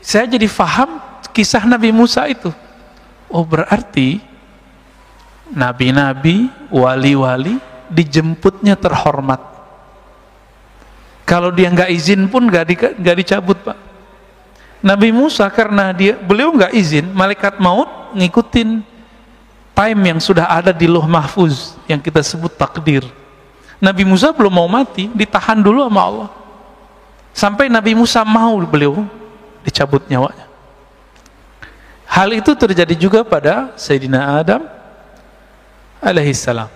saya jadi faham kisah Nabi Musa itu. Oh, berarti nabi-nabi, wali-wali dijemputnya terhormat. Kalau dia nggak izin pun nggak dicabut, Pak. Nabi Musa karena beliau nggak izin, malaikat maut ngikutin time yang sudah ada di Lauh Mahfuz yang kita sebut takdir. Nabi Musa belum mau mati, ditahan dulu sama Allah. Sampai Nabi Musa mau beliau dicabut nyawanya. Hal itu terjadi juga pada Sayyidina Adam alaihissalam.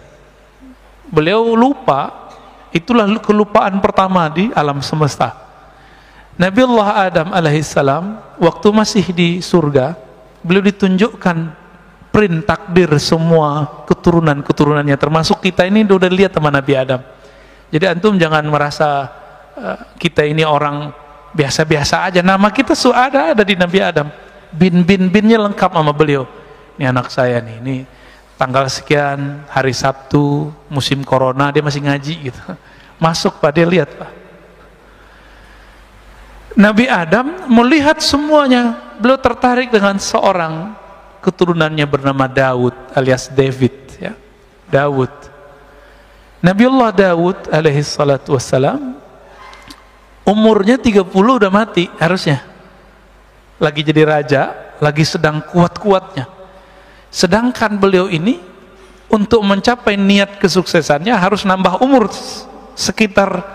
Beliau lupa, itulah kelupaan pertama di alam semesta. Nabi Allah Adam alaihissalam waktu masih di surga, beliau ditunjukkan print takdir semua keturunan-keturunannya, termasuk kita ini udah lihat sama Nabi Adam. Jadi antum jangan merasa kita ini orang biasa-biasa aja. Nama kita ada di Nabi Adam. Binnya lengkap sama beliau. Ini anak saya nih, ini tanggal sekian, hari Sabtu, musim corona, dia masih ngaji gitu. Masuk Pak, dia lihat Pak. Nabi Adam melihat semuanya, beliau tertarik dengan seorang keturunannya bernama Daud alias David, ya. Daud. Nabiullah Daud alaihi salatu wassalam umurnya 30 udah mati harusnya. Lagi jadi raja, lagi sedang kuat-kuatnya. Sedangkan beliau ini untuk mencapai niat kesuksesannya harus nambah umur sekitar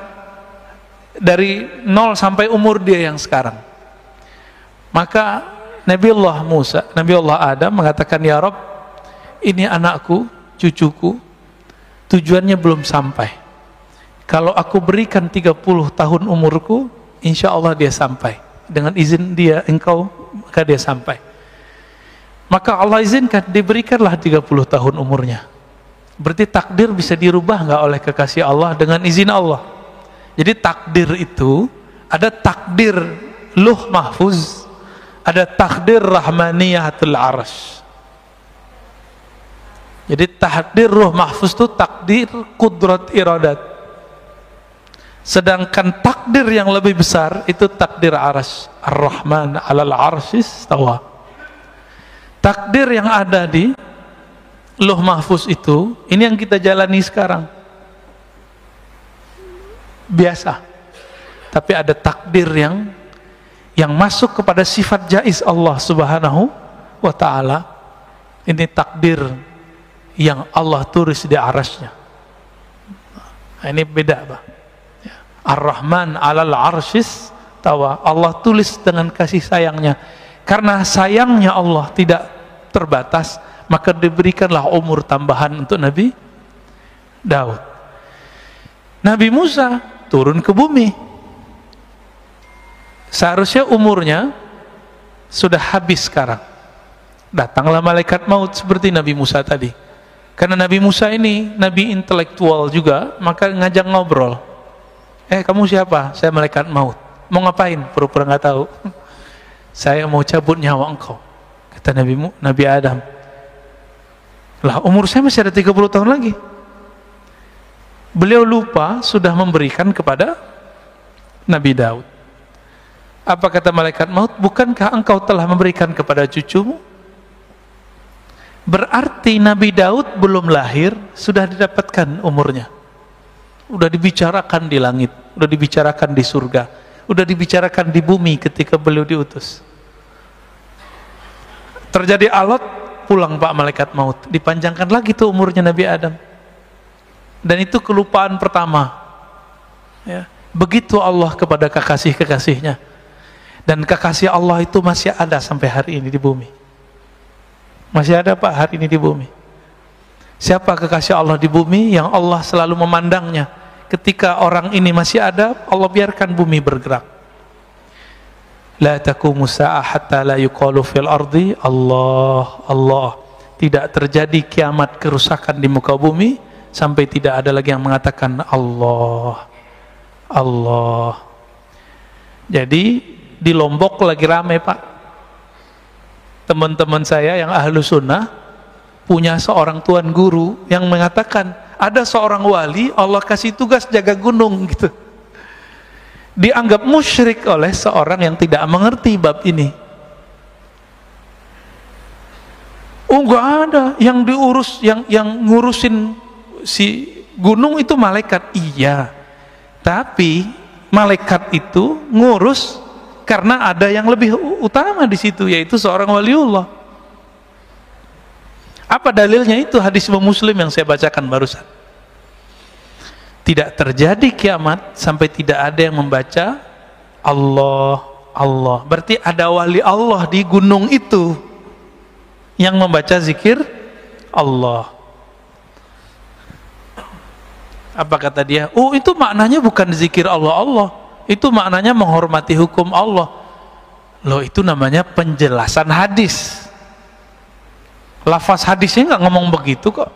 dari 0 sampai umur dia yang sekarang. Maka Nabiullah Adam mengatakan, ya Rabb, ini anakku, cucuku, tujuannya belum sampai. Kalau aku berikan 30 tahun umurku, insya Allah dia sampai. Dengan izin dia, engkau, maka dia sampai. Maka Allah izinkan, diberikanlah 30 tahun umurnya. Berarti takdir bisa dirubah nggak oleh kekasih Allah dengan izin Allah. Jadi takdir itu ada takdir Lauh Mahfuz, ada takdir Rahmaniyatul Arsy. Jadi takdir Lauh Mahfuz itu takdir kudrat iradat. Sedangkan takdir yang lebih besar itu takdir Arsy. Ar-Rahman 'alal 'arsy istawa. Takdir yang ada di Lauh Mahfuz itu, ini yang kita jalani sekarang. Biasa. Tapi ada takdir yang masuk kepada sifat jaiz Allah Subhanahu wa taala. Ini takdir yang Allah tulis di Arsy-Nya. Nah, ini beda, Pak. Ar-Rahman 'alal 'arsy istawa. Allah tulis dengan kasih sayangnya. Karena sayangnya Allah tidak terbatas, maka diberikanlah umur tambahan untuk Nabi Daud. Nabi Musa turun ke bumi. Seharusnya umurnya sudah habis sekarang. Datanglah malaikat maut seperti Nabi Musa tadi. Karena Nabi Musa ini nabi intelektual juga, maka ngajak ngobrol. Kamu siapa? Saya malaikat maut. Mau ngapain? Pura-pura nggak tahu. Saya mau cabut nyawa engkau. Kata Nabi Adam. Lah, umur saya masih ada 30 tahun lagi. Beliau lupa sudah memberikan kepada Nabi Daud. Apa kata malaikat maut? Bukankah engkau telah memberikan kepada cucumu? Berarti Nabi Daud belum lahir sudah didapatkan umurnya. Udah dibicarakan di langit, udah dibicarakan di surga, udah dibicarakan di bumi ketika beliau diutus. Terjadi alat, pulang Pak malaikat maut, dipanjangkan lagi tuh umurnya Nabi Adam. Dan itu kelupaan pertama, ya. Begitu Allah kepada kekasih-kekasihnya. Dan kekasih Allah itu masih ada sampai hari ini di bumi. Masih ada Pak hari ini di bumi. Siapa kekasih Allah di bumi yang Allah selalu memandangnya? Ketika orang ini masih ada, Allah biarkan bumi bergerak. La taqumu sa'ah hatta la yuqalu fil ardi Allah, Allah. Tidak terjadi kiamat kerusakan di muka bumi sampai tidak ada lagi yang mengatakan Allah, Allah. Jadi di Lombok lagi rame Pak. Teman-teman saya yang ahlu sunnah punya seorang tuan guru yang mengatakan ada seorang wali Allah kasih tugas jaga gunung gitu. dianggap musyrik oleh seorang yang tidak mengerti bab ini. Oh, nggak ada yang diurus, yang ngurusin si gunung itu malaikat. Iya, tapi malaikat itu ngurus karena ada yang lebih utama di situ, yaitu seorang waliullah. Apa dalilnya? Itu hadis Muslim yang saya bacakan barusan. Tidak terjadi kiamat sampai tidak ada yang membaca Allah, Allah. Berarti ada wali Allah di gunung itu yang membaca zikir Allah. Apa kata dia? Oh, itu maknanya bukan zikir Allah, Allah. Itu maknanya menghormati hukum Allah. Loh, itu namanya penjelasan hadis. Lafaz hadisnya nggak ngomong begitu kok.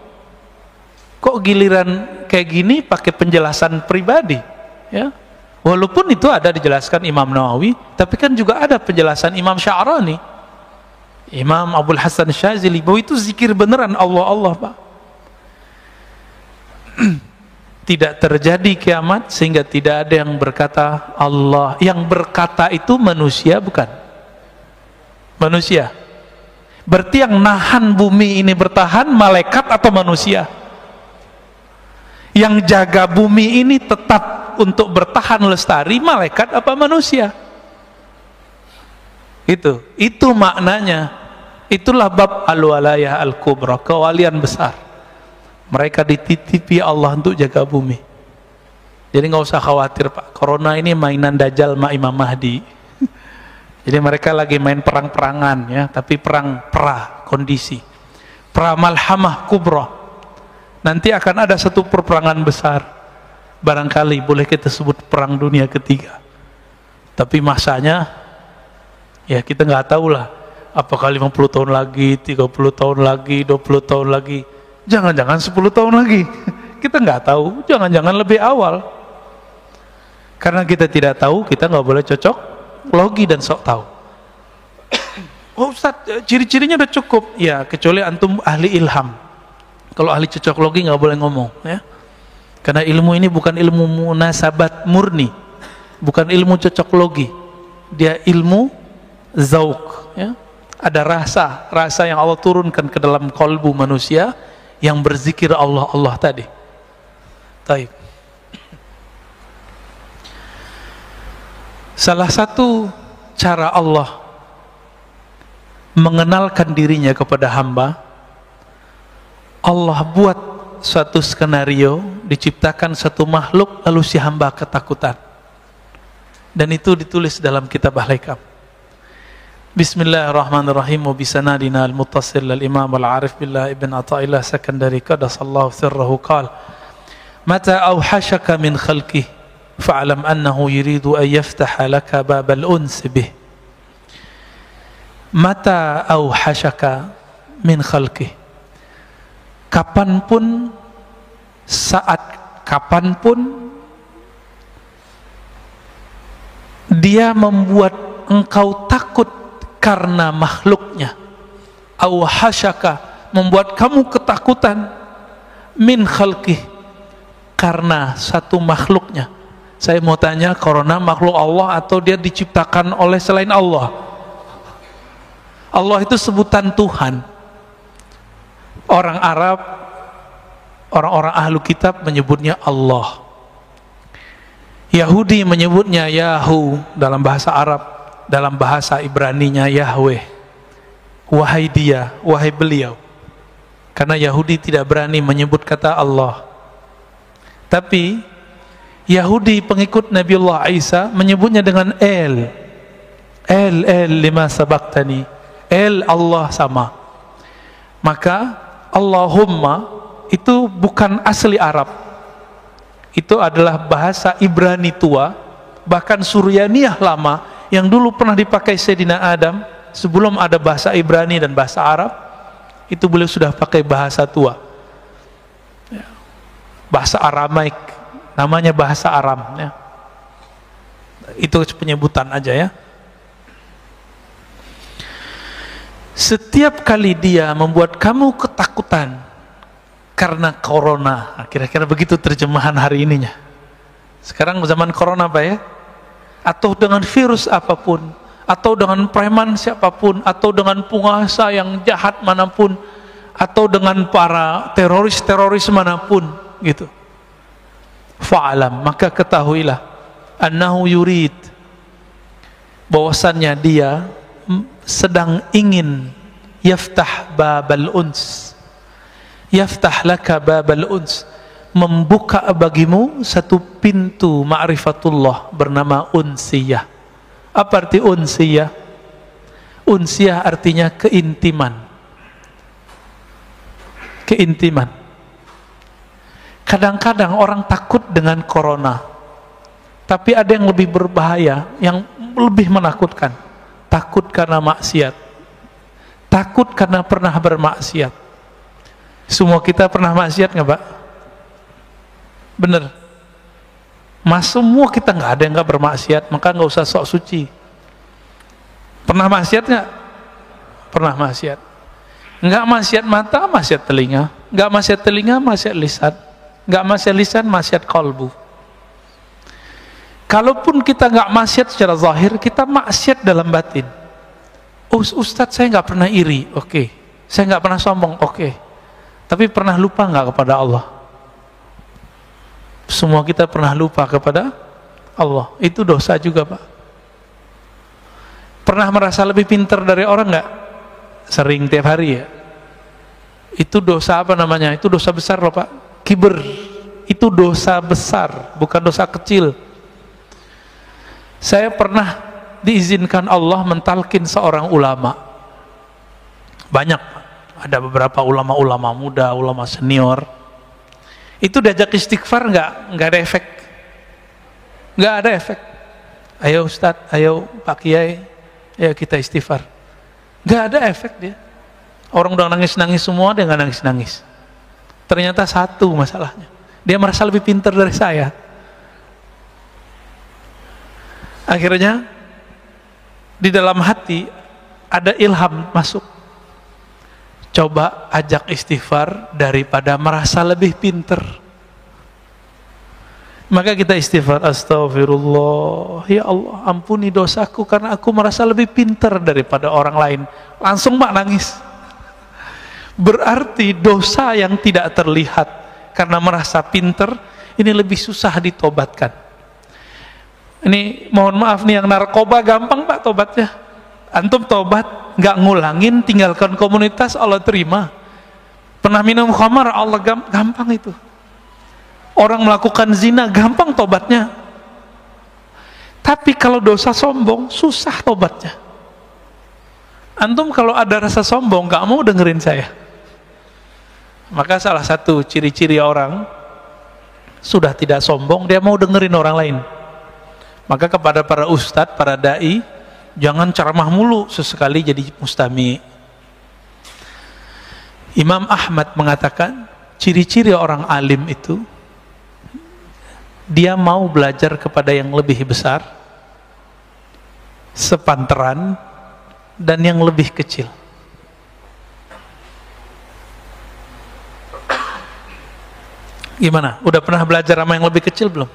Kok giliran kayak gini pakai penjelasan pribadi, ya? Walaupun itu ada dijelaskan Imam Nawawi, tapi kan juga ada penjelasan Imam Sya'rani, Imam Abdul Hasan Syazili, bahwa itu zikir beneran Allah, Allah, Pak. Tidak terjadi kiamat sehingga tidak ada yang berkata Allah. Yang berkata itu manusia, bukan? Manusia. Berarti yang nahan bumi ini bertahan malaikat atau manusia? Yang jaga bumi ini tetap untuk bertahan lestari malaikat apa manusia? Itu maknanya. Itulah bab al-walayah al-kubra, kewalian besar. Mereka dititipi Allah untuk jaga bumi. Jadi nggak usah khawatir, Pak, corona ini mainan Dajjal ma Imam Mahdi. Jadi mereka lagi main perang-perangan, ya, tapi perang pra kondisi, pra malhamah kubra. Nanti akan ada satu perperangan besar, barangkali boleh kita sebut perang dunia ketiga. Tapi masanya, ya kita nggak tahu lah, apakah 50 tahun lagi, 30 tahun lagi, 20 tahun lagi, jangan-jangan 10 tahun lagi. Kita nggak tahu, jangan-jangan lebih awal. Karena kita tidak tahu, kita nggak boleh cocok logi dan sok tahu. Oh Ustaz, ciri-cirinya udah cukup. Ya, kecuali antum ahli ilham. Kalau ahli cocok logi nggak boleh ngomong, ya. Karena ilmu ini bukan ilmu munasabat murni, bukan ilmu cocok logi. Dia ilmu zauk, ya. Ada rasa yang Allah turunkan ke dalam kolbu manusia yang berzikir Allah, Allah tadi. Taib. Salah satu cara Allah mengenalkan dirinya kepada hamba, Allah buat suatu skenario, diciptakan satu makhluk, lalu si hamba ketakutan. Dan itu ditulis dalam kitab Al-Hikam. Bismillahirrahmanirrahim. Wa bisanadina al-muttasil al-imam al-arif billah ibn Ata'illah Sakandari qadasallahu sirrahu qala mata awhashaka min khalqih fa'alam annahu yuridu an yaftaha laka babal uns bih. Mata awhashaka min khalqih, kapanpun, saat kapanpun dia membuat engkau takut karena makhluknya. Awhashaka, membuat kamu ketakutan, min khalqih, karena satu makhluknya. Saya mau tanya, corona makhluk Allah atau dia diciptakan oleh selain Allah? Allah itu sebutan Tuhan. Orang Arab, orang-orang ahlu kitab menyebutnya Allah. Yahudi menyebutnya Yahu dalam bahasa Arab, dalam bahasa Ibraninya Yahweh. Wahai dia, wahai beliau. Karena Yahudi tidak berani menyebut kata Allah. Tapi Yahudi pengikut Nabiullah Isa menyebutnya dengan El lima sabaktani, El Allah sama. Maka Allahumma itu bukan asli Arab, itu adalah bahasa Ibrani tua, bahkan Suryaniyah lama yang dulu pernah dipakai Sayyidina Adam sebelum ada bahasa Ibrani dan bahasa Arab. Itu beliau sudah pakai bahasa tua, bahasa Aramaik, namanya bahasa Aram, ya. Itu penyebutan aja, ya. Setiap kali dia membuat kamu ketakutan karena corona, kira-kira begitu terjemahan hari ininya. Sekarang zaman corona, Pak, ya. atau dengan virus apapun, atau dengan preman siapapun, atau dengan penguasa yang jahat manapun, atau dengan para teroris manapun, gitu. Fa'alam, maka ketahuilah, annahu yurid, bahwasannya dia sedang ingin yaftah babal uns, yaftah laka babal uns, membuka bagimu satu pintu ma'rifatullah bernama unsiyah. Apa arti unsiyah? Unsiyah artinya keintiman. Keintiman. Kadang-kadang orang takut dengan corona, tapi ada yang lebih berbahaya, yang lebih menakutkan. Takut karena maksiat, takut karena pernah bermaksiat. Semua kita pernah maksiat nggak, Pak? Bener, semua kita nggak ada yang nggak bermaksiat, maka nggak usah sok suci. Pernah maksiat nggak? Pernah maksiat. Nggak maksiat mata, maksiat telinga. Nggak maksiat telinga, maksiat lisan. Nggak maksiat lisan, maksiat kalbu. Kalaupun kita nggak maksiat secara zahir, kita maksiat dalam batin. Ustadz, saya nggak pernah iri, oke. Saya nggak pernah sombong, oke. Tapi pernah lupa nggak kepada Allah? Semua kita pernah lupa kepada Allah. Itu dosa juga, Pak. Pernah merasa lebih pintar dari orang nggak? Sering, tiap hari ya. Itu dosa apa namanya? Itu dosa besar loh, Pak. Kiber. Itu dosa besar, bukan dosa kecil. Saya pernah diizinkan Allah mentalkin seorang ulama. Banyak, ada beberapa ulama-ulama muda, ulama senior. Itu diajak istighfar nggak ada efek, nggak ada efek. Ayo Ustadz, ayo Pak Kiai, ayo kita istighfar. Nggak ada efek dia. Orang udah nangis-nangis semua, dia nggak nangis-nangis. Ternyata satu masalahnya, dia merasa lebih pintar dari saya. Akhirnya di dalam hati ada ilham masuk. Coba ajak istighfar daripada merasa lebih pinter. Maka kita istighfar, astagfirullah, ya Allah ampuni dosaku karena aku merasa lebih pinter daripada orang lain. Langsung mak nangis. Berarti dosa yang tidak terlihat karena merasa pinter ini lebih susah ditobatkan. Ini mohon maaf nih, yang narkoba gampang Pak tobatnya. Antum tobat, nggak ngulangin, tinggalkan komunitas, Allah terima. Pernah minum khamar, Allah gampang itu. Orang melakukan zina, gampang tobatnya. Tapi kalau dosa sombong, susah tobatnya. Antum kalau ada rasa sombong, nggak mau dengerin saya. Maka salah satu ciri-ciri orang sudah tidak sombong, dia mau dengerin orang lain. Maka kepada para ustadz, para da'i, jangan ceramah mulu, sesekali jadi mustami. Imam Ahmad mengatakan ciri-ciri orang alim itu, dia mau belajar kepada yang lebih besar, sepantaran, dan yang lebih kecil. Gimana? Udah pernah belajar sama yang lebih kecil belum?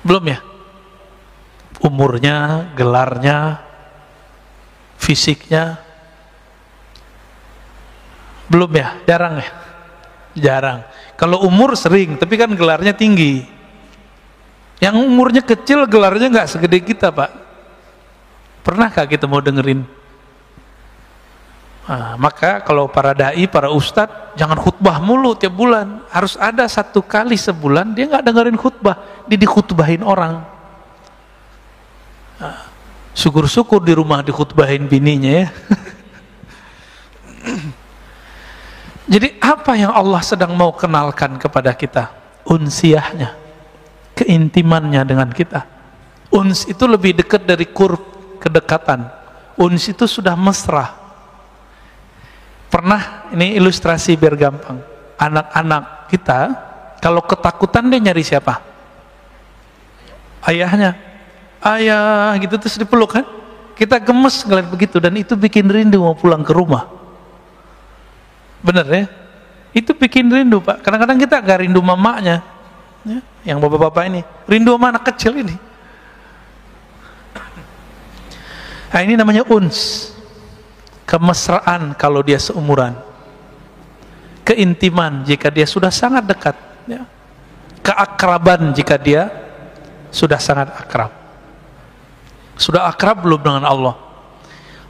Belum ya? Umurnya, gelarnya, fisiknya, belum ya? Jarang ya? Jarang. Kalau umur sering, tapi kan gelarnya tinggi. Yang umurnya kecil, gelarnya nggak segede kita, Pak. Pernahkah kita mau dengerin? Nah, maka kalau para dai, para ustadz, jangan khutbah mulu tiap bulan. Harus ada satu kali sebulan dia nggak dengerin khutbah, dia dikhutbahin orang. Nah, syukur-syukur di rumah dikhutbahin bininya ya. Jadi apa yang Allah sedang mau kenalkan kepada kita? Unsiyahnya, keintimannya dengan kita. Uns itu lebih dekat dari qurb, kedekatan. Uns itu sudah mesra. Pernah, ini ilustrasi biar gampang. Anak-anak kita kalau ketakutan dia nyari siapa? Ayahnya. Ayah gitu terus dipeluk kan? Kita gemes ngeliat begitu, dan itu bikin rindu mau pulang ke rumah. Bener ya? Itu bikin rindu Pak. Kadang-kadang kita gak rindu mamanya, ya, yang bapak-bapak ini rindu sama anak kecil ini. Nah, ini namanya uns, kemesraan kalau dia seumuran, keintiman jika dia sudah sangat dekat, ya. Keakraban jika dia sudah sangat akrab. Sudah akrab belum dengan Allah?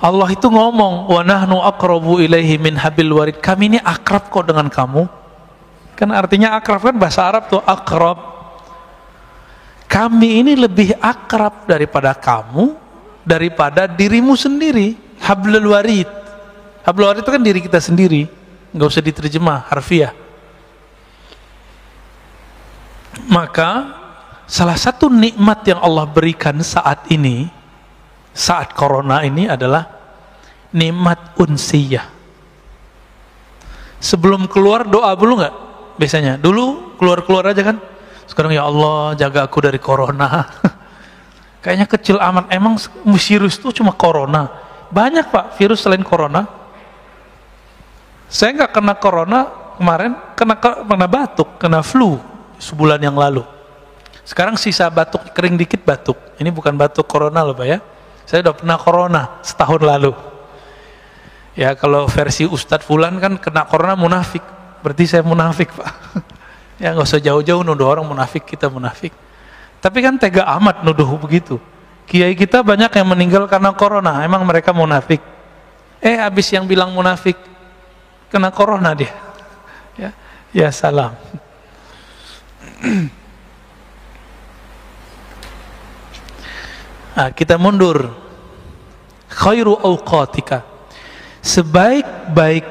Allah itu ngomong, wa nahnu aqrabu ilaihi min habil warid. Kami ini akrab kok dengan kamu. Kan artinya akrab kan bahasa Arab tuh akrab. Kami ini lebih akrab daripada kamu, daripada dirimu sendiri. Hablul warid. Hablul warid itu kan diri kita sendiri, nggak usah diterjemah harfiah. Maka salah satu nikmat yang Allah berikan saat ini, saat corona ini adalah nikmat unsiyah. Sebelum keluar doa dulu nggak? Biasanya dulu keluar aja kan. Sekarang ya Allah jaga aku dari corona. Kayaknya kecil amat. Emang virus itu cuma corona? Banyak pak virus selain corona. Saya nggak kena corona kemarin, kena batuk, kena flu sebulan yang lalu. Sekarang sisa batuk kering dikit batuk. Ini bukan batuk corona loh pak ya. Saya udah pernah corona setahun lalu. Ya kalau versi Ustadz Fulan kan kena corona munafik. Berarti saya munafik pak. Ya nggak usah jauh-jauh nuduh orang munafik, kita munafik. Tapi kan tega amat nuduh begitu. Kiai kita banyak yang meninggal karena corona. Emang mereka munafik? Habis yang bilang munafik kena corona dia. Ya salam. Nah, kita mundur. Khairu awqatika, sebaik-baik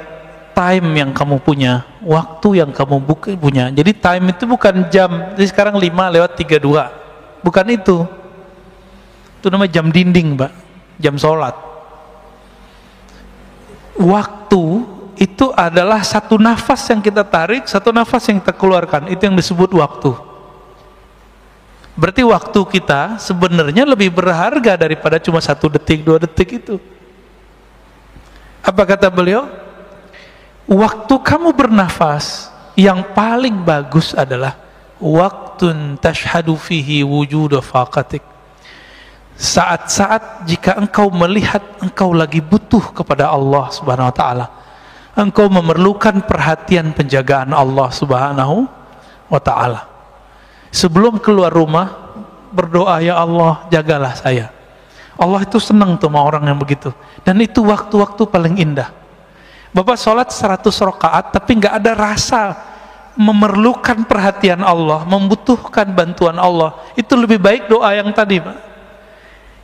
time yang kamu punya, waktu yang kamu punya. Jadi time itu bukan jam. Jadi sekarang 5:32, bukan itu. Itu namanya jam dinding, Mbak. Jam sholat. Waktu itu adalah satu nafas yang kita tarik, satu nafas yang kita keluarkan. Itu yang disebut waktu. Berarti waktu kita sebenarnya lebih berharga daripada cuma 1 detik, 2 detik itu. Apa kata beliau? Waktu kamu bernafas yang paling bagus adalah waktun tashhadu fihi wujuda faqatik. Saat-saat jika engkau melihat engkau lagi butuh kepada Allah Subhanahu wa taala. Engkau memerlukan perhatian penjagaan Allah Subhanahu wa taala. Sebelum keluar rumah berdoa, ya Allah jagalah saya. Allah itu senang tuh sama orang yang begitu. Dan itu waktu-waktu paling indah. Bapak sholat 100 rakaat tapi nggak ada rasa memerlukan perhatian Allah, membutuhkan bantuan Allah. Itu lebih baik doa yang tadi, Pak.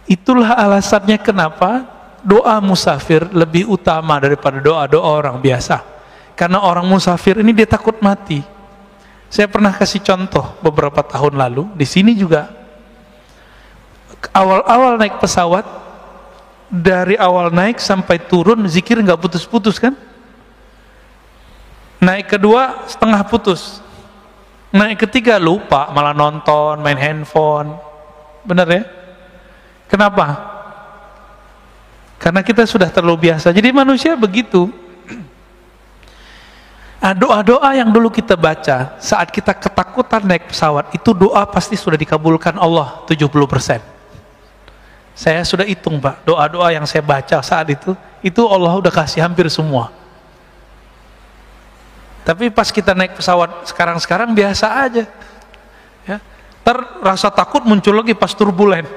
Itulah alasannya kenapa doa musafir lebih utama daripada doa-doa orang biasa. Karena orang musafir ini dia takut mati. Saya pernah kasih contoh beberapa tahun lalu, di sini juga. Awal-awal naik pesawat, dari awal naik sampai turun, zikir nggak putus-putus kan? Naik kedua, setengah putus. Naik ketiga, lupa, malah nonton, main handphone. Benar ya? Kenapa? Karena kita sudah terlalu biasa. Jadi manusia begitu. Doa-doa yang dulu kita baca saat kita ketakutan naik pesawat, itu doa pasti sudah dikabulkan Allah 70%. Saya sudah hitung, Pak, doa-doa yang saya baca saat itu Allah udah kasih hampir semua. Tapi pas kita naik pesawat sekarang biasa aja. Ya. Rasa takut muncul lagi pas turbulen.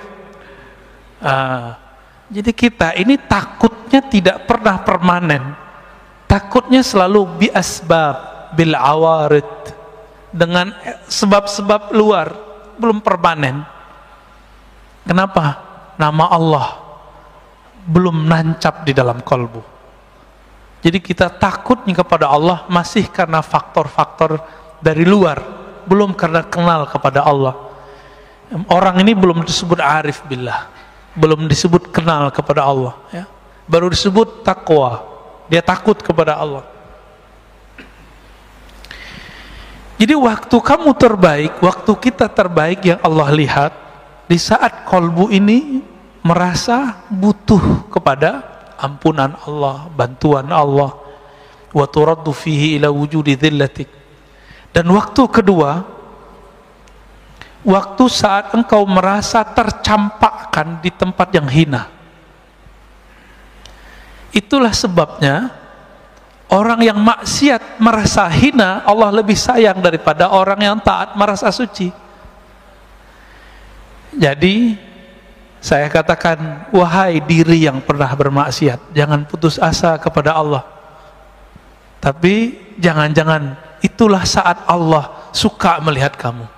Jadi kita ini takutnya tidak pernah permanen. Takutnya selalu bi asbab bil awarid, dengan sebab-sebab luar, belum permanen. Kenapa? Nama Allah belum nancap di dalam kalbu. Jadi kita takutnya kepada Allah masih karena faktor-faktor dari luar, belum karena kenal kepada Allah. Orang ini belum disebut arif billah, belum disebut kenal kepada Allah, ya. Baru disebut takwa. Dia takut kepada Allah. Jadi waktu kamu terbaik, waktu kita terbaik yang Allah lihat di saat kolbu ini merasa butuh kepada ampunan Allah, bantuan Allah. Wa turaddu fihi ila wujudi dhillatik. Dan waktu kedua waktu saat engkau merasa tercampakkan di tempat yang hina. Itulah sebabnya orang yang maksiat merasa hina, Allah lebih sayang daripada orang yang taat merasa suci. Jadi saya katakan, wahai diri yang pernah bermaksiat, jangan putus asa kepada Allah. Tapi jangan-jangan itulah saat Allah suka melihat kamu.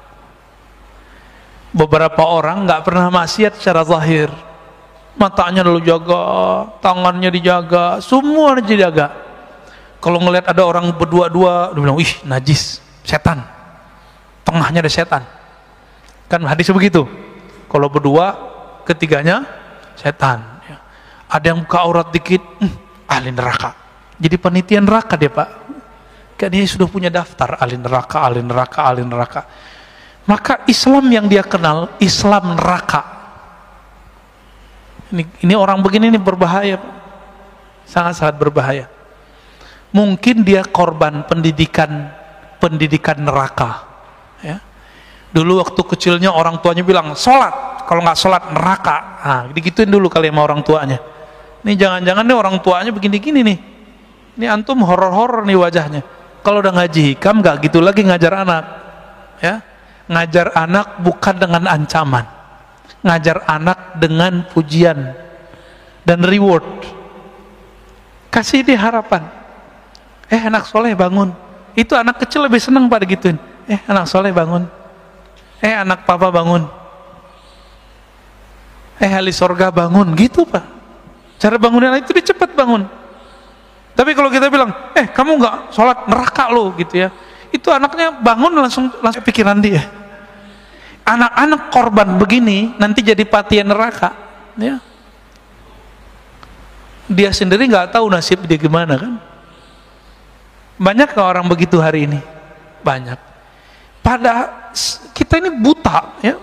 Beberapa orang nggak pernah maksiat secara zahir, matanya lu jaga, tangannya dijaga, semua dijaga. Kalau ngelihat ada orang berdua-dua, dia bilang, ih najis, setan, tengahnya ada setan. Kan hadis begitu. Kalau berdua, ketiganya setan. Ada yang buka aurat dikit, ahli neraka. Jadi panitia neraka dia, Pak. Kayak dia sudah punya daftar ahli neraka, ahli neraka, ahli neraka. Maka Islam yang dia kenal Islam neraka. Ini orang begini ini berbahaya, sangat-sangat berbahaya. Mungkin dia korban pendidikan neraka. Ya. Dulu waktu kecilnya orang tuanya bilang sholat, kalau nggak sholat neraka. Nah, digituin dulu kali sama orang tuanya. Ini jangan-jangan nih orang tuanya begini-gini nih. Ini antum horor-horor nih wajahnya. Kalau udah ngaji hikam nggak gitu lagi ngajar anak, ya. Ngajar anak bukan dengan ancaman, ngajar anak dengan pujian dan reward. Kasih dia harapan. Anak soleh bangun. Itu anak kecil lebih senang pada gituin. Anak soleh bangun. Anak papa bangun. Ahli sorga bangun. Gitu, Pak. Cara bangunin anak itu dia cepat bangun. Tapi kalau kita bilang, kamu nggak sholat neraka lo, gitu ya. Itu anaknya bangun langsung pikiran dia. Anak-anak korban begini nanti jadi patian neraka, ya. Dia sendiri nggak tahu nasib dia gimana kan. Banyak orang begitu hari ini, banyak. Pada kita ini buta, ya.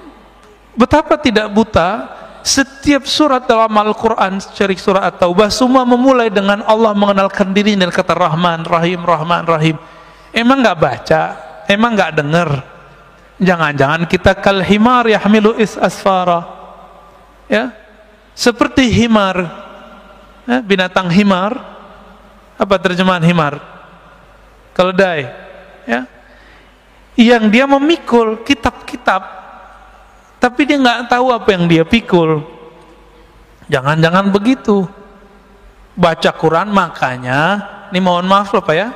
Betapa tidak buta? Setiap surat dalam Al-Quran, cari surat At-Taubah, semua memulai dengan Allah mengenalkan diri dan kata Rahman, Rahim, Rahman, Rahim. Emang nggak baca? Emang nggak dengar? Jangan-jangan kita kal himar yahmilu asfara, ya, seperti himar, ya, binatang himar. Apa terjemahan himar? Keledai, ya, yang dia memikul kitab-kitab, tapi dia nggak tahu apa yang dia pikul. Jangan-jangan begitu. Baca Quran, makanya, ini mohon maaf loh Pak ya,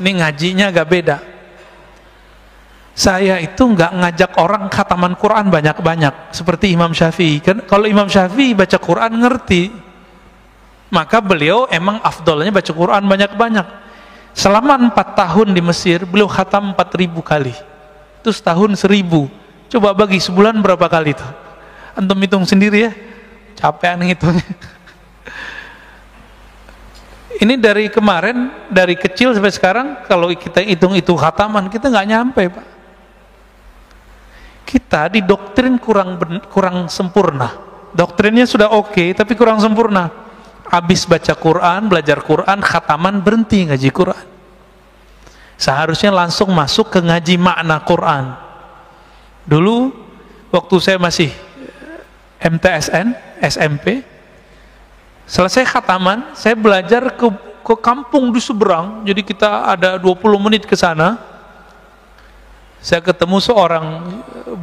ini ngajinya agak beda. Saya itu nggak ngajak orang khataman Quran banyak-banyak seperti Imam Syafi'i. Kan kalau Imam Syafi'i baca Quran ngerti, maka beliau emang afdolnya baca Quran banyak-banyak. Selama 4 tahun di Mesir, beliau khatam 4.000 kali. Itu setahun 1.000. Coba bagi sebulan berapa kali itu? Antum hitung sendiri ya. Capean ngitungnya. Ini dari kemarin, dari kecil sampai sekarang, kalau kita hitung itu khataman, kita nggak nyampe, Pak. Kita didoktrin kurang sempurna. Doktrinnya sudah oke, tapi kurang sempurna. Habis baca Quran, belajar Quran, khataman, berhenti ngaji Quran. Seharusnya langsung masuk ke ngaji makna Quran. Dulu waktu saya masih MTSN, SMP, selesai khataman, saya belajar ke kampung di seberang. Jadi kita ada 20 menit ke sana. Saya ketemu seorang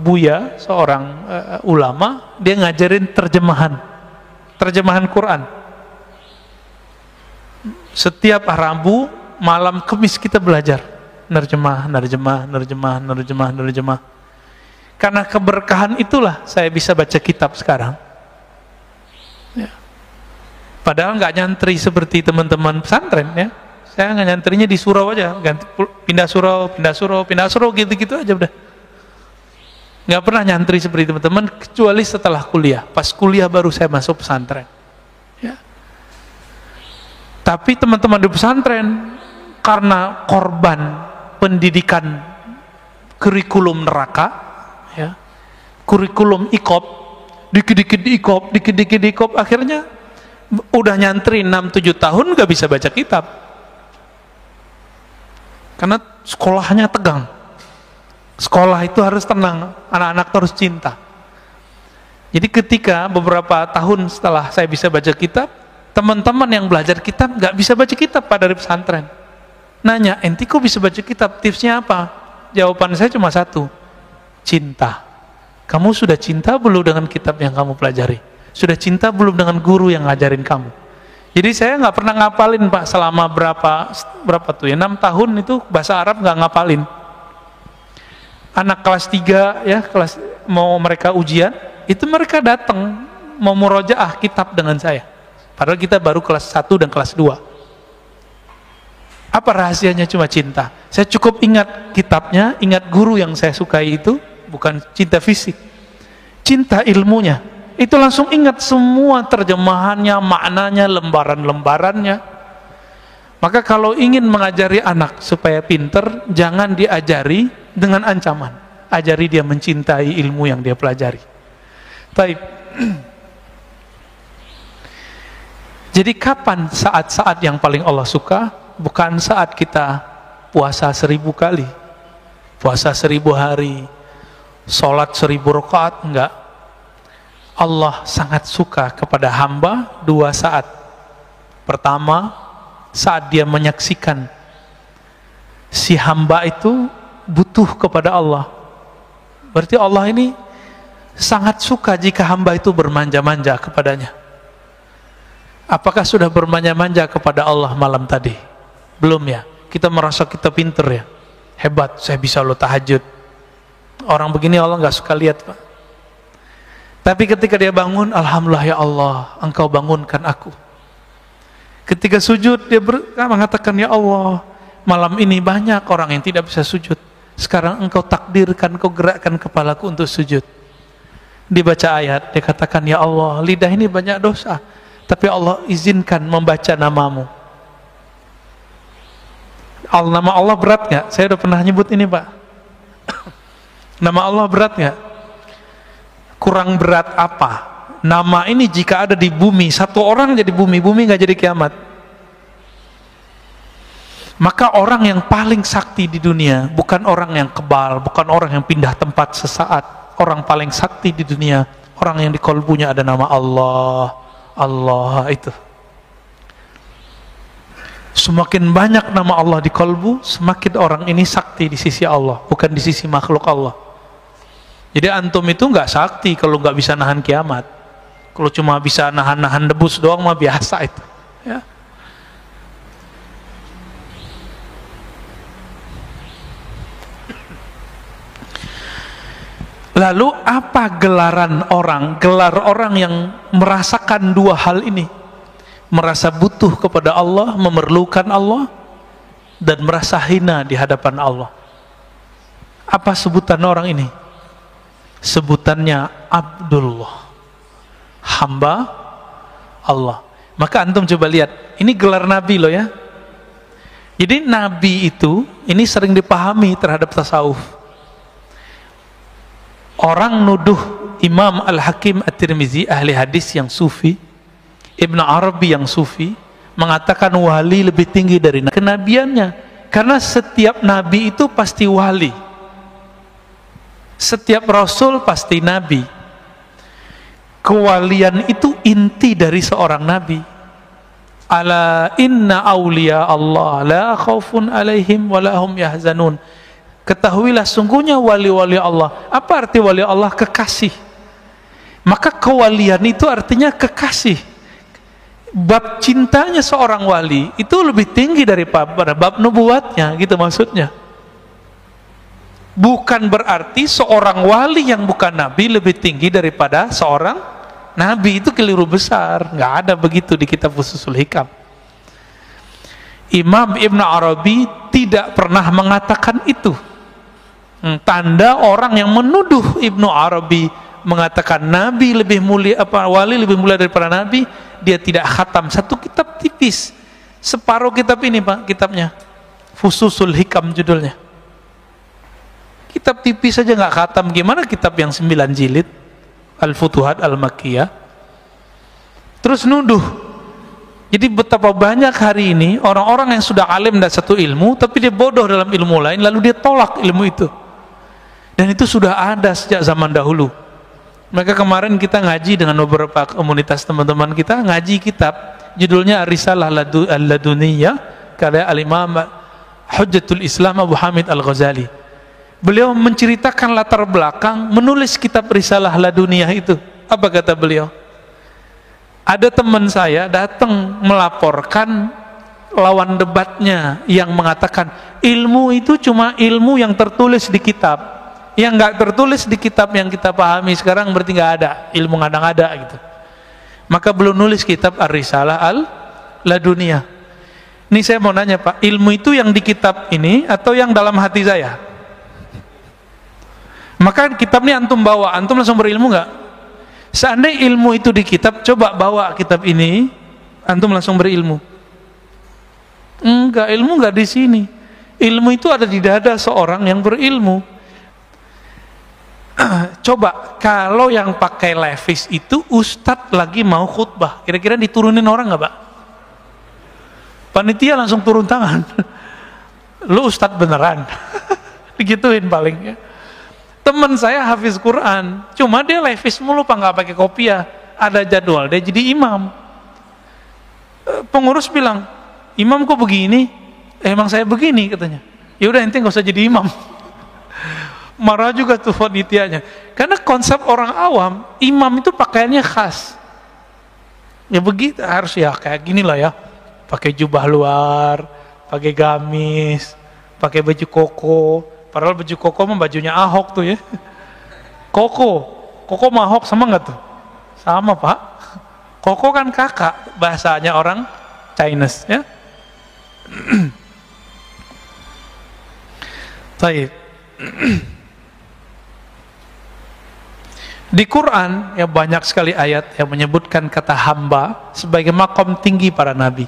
buya, seorang ulama, dia ngajarin terjemahan Quran. Setiap Rabu, malam Kamis kita belajar nerjemah. Karena keberkahan itulah saya bisa baca kitab sekarang. Ya. Padahal nggak nyantri seperti teman-teman pesantren, ya. Saya nggak nyantrinya di surau aja, pindah surau, gitu-gitu aja udah. Nggak pernah nyantri seperti teman-teman, kecuali setelah kuliah. Pas kuliah baru saya masuk pesantren. Ya. Tapi teman-teman di pesantren, karena korban pendidikan kurikulum neraka, ya, kurikulum ikop, dikit-dikit diikop, akhirnya udah nyantri 6-7 tahun gak bisa baca kitab karena sekolahnya tegang. Sekolah itu harus tenang, anak-anak harus cinta. Jadi ketika beberapa tahun setelah saya bisa baca kitab, teman-teman yang belajar kitab nggak bisa baca kitab Pak dari pesantren. Nanya, enti kok bisa baca kitab? Tipsnya apa? Jawaban saya cuma satu, cinta. Kamu sudah cinta belum dengan kitab yang kamu pelajari? Sudah cinta belum dengan guru yang ngajarin kamu? Jadi saya nggak pernah ngapalin Pak selama berapa tuh ya, 6 tahun itu bahasa Arab nggak ngapalin. Anak kelas 3 ya, mau mereka ujian, itu mereka datang mau murojaah kitab dengan saya. Padahal kita baru kelas 1 dan kelas 2. Apa rahasianya? Cuma cinta. Saya cukup ingat kitabnya, ingat guru yang saya sukai itu, bukan cinta fisik. Cinta ilmunya. Itu langsung ingat semua terjemahannya, maknanya, lembaran-lembarannya. Maka kalau ingin mengajari anak supaya pinter, jangan diajari dengan ancaman. Ajari dia mencintai ilmu yang dia pelajari. Baik. Jadi kapan saat-saat yang paling Allah suka? Bukan saat kita puasa 1000 kali, puasa 1000 hari, sholat 1000 rakaat, enggak. Allah sangat suka kepada hamba 2 saat. Pertama, saat dia menyaksikan si hamba itu butuh kepada Allah. Berarti Allah ini sangat suka jika hamba itu bermanja-manja kepadanya. Apakah sudah bermanja-manja kepada Allah malam tadi? Belum ya? Kita merasa kita pinter ya, hebat, saya bisa lo tahajud. Orang begini Allah nggak suka lihat Pak. Tapi ketika dia bangun, alhamdulillah ya Allah, Engkau bangunkan aku. Ketika sujud dia mengatakan, ya Allah, malam ini banyak orang yang tidak bisa sujud. Sekarang Engkau takdirkan, Engkau gerakkan kepalaku untuk sujud. Dibaca ayat, dia katakan, ya Allah, lidah ini banyak dosa, tapi Allah izinkan membaca namamu. Nama Allah berat nggak? Saya udah pernah nyebut ini Pak. Nama Allah berat nggak? Kurang berat apa? Nama ini jika ada di bumi, satu orang jadi bumi nggak jadi kiamat. Maka orang yang paling sakti di dunia bukan orang yang kebal, bukan orang yang pindah tempat sesaat. Orang paling sakti di dunia, orang yang di kolbunya ada nama Allah. Allah itu. Semakin banyak nama Allah di kolbu, semakin orang ini sakti di sisi Allah, bukan di sisi makhluk Allah. Jadi antum itu nggak sakti kalau nggak bisa nahan kiamat. Kalau cuma bisa nahan-nahan debus doang mah biasa itu. Ya. Lalu apa gelaran orang? Gelar orang yang merasakan 2 hal ini. Merasa butuh kepada Allah, memerlukan Allah, dan merasa hina di hadapan Allah. Apa sebutan orang ini? Sebutannya Abdullah, hamba Allah. Maka antum coba lihat, ini gelar Nabi loh ya. Jadi Nabi itu, ini sering dipahami terhadap tasawuf. Orang nuduh Imam Al-Hakim At-Tirmizi, ahli hadis yang sufi, Ibn Arabi yang sufi, mengatakan wali lebih tinggi dari kenabiannya. Karena setiap nabi itu pasti wali, setiap rasul pasti nabi. Kewalian itu inti dari seorang nabi. Ala inna awliya Allah la khaufun alaihim wa la hum yahzanun. Ketahuilah sungguhnya wali-wali Allah. Apa arti wali Allah? Kekasih. Maka kewalian itu artinya kekasih. Bab cintanya seorang wali itu lebih tinggi daripada bab nubuatnya, gitu maksudnya. Bukan berarti seorang wali yang bukan nabi lebih tinggi daripada seorang nabi. Itu keliru besar. Nggak ada begitu di kitab Fususul Hikam. Imam Ibn Arabi tidak pernah mengatakan itu. Tanda orang yang menuduh Ibnu Arabi mengatakan nabi lebih mulia, wali lebih mulia daripada nabi, dia tidak khatam satu kitab tipis, separuh kitab ini Pak, kitabnya Fususul Hikam judulnya. Kitab tipis saja nggak khatam, gimana kitab yang 9 jilid Al-Futuhat Al-Makkiyah? Terus nuduh. Jadi betapa banyak hari ini orang-orang yang sudah alim dan satu ilmu, tapi dia bodoh dalam ilmu lain, lalu dia tolak ilmu itu. Dan itu sudah ada sejak zaman dahulu. Maka kemarin kita ngaji dengan beberapa komunitas teman-teman kita, ngaji kitab judulnya Risalah Al-Laduniyah karya Al-Imam Hujjatul Islam Abu Hamid Al-Ghazali. Beliau menceritakan latar belakang menulis kitab Risalah Laduniyah itu. Apa kata beliau? Ada teman saya datang melaporkan lawan debatnya yang mengatakan ilmu itu cuma ilmu yang tertulis di kitab. Yang nggak tertulis di kitab yang kita pahami sekarang berarti nggak ada, ilmu ngada-ngada gitu. Maka belum nulis kitab Ar-Risalah Al-Laduniyah. Ini saya mau nanya Pak, ilmu itu yang di kitab ini atau yang dalam hati saya? Maka kitab ini antum bawa, antum langsung berilmu nggak? Seandainya ilmu itu di kitab, coba bawa kitab ini, antum langsung berilmu. Enggak, ilmu enggak di sini. Ilmu itu ada di dada seorang yang berilmu. Coba kalau yang pakai levis itu ustadz lagi mau khutbah, kira-kira diturunin orang nggak Pak? Panitia langsung turun tangan. Lu ustadz beneran? Digituin paling ya. Teman saya hafiz Quran, cuma dia levis mulu Pak, nggak pakai kopiah. Ada jadwal dia jadi imam. Pengurus bilang, imam kok begini? Emang saya begini katanya. Ya udah ente nggak usah jadi imam. Marah juga tuh panitianya, karena konsep orang awam imam itu pakaiannya khas ya, begitu harus ya kayak gini lah ya, pakai jubah luar, pakai gamis, pakai baju koko, padahal baju koko mah bajunya Ahok tuh ya. Koko mah Ahok sama nggak tuh? Sama Pak. Koko kan kakak bahasanya orang Chinese ya. Baik. Di Quran ya banyak sekali ayat yang menyebutkan kata hamba sebagai makom tinggi para nabi.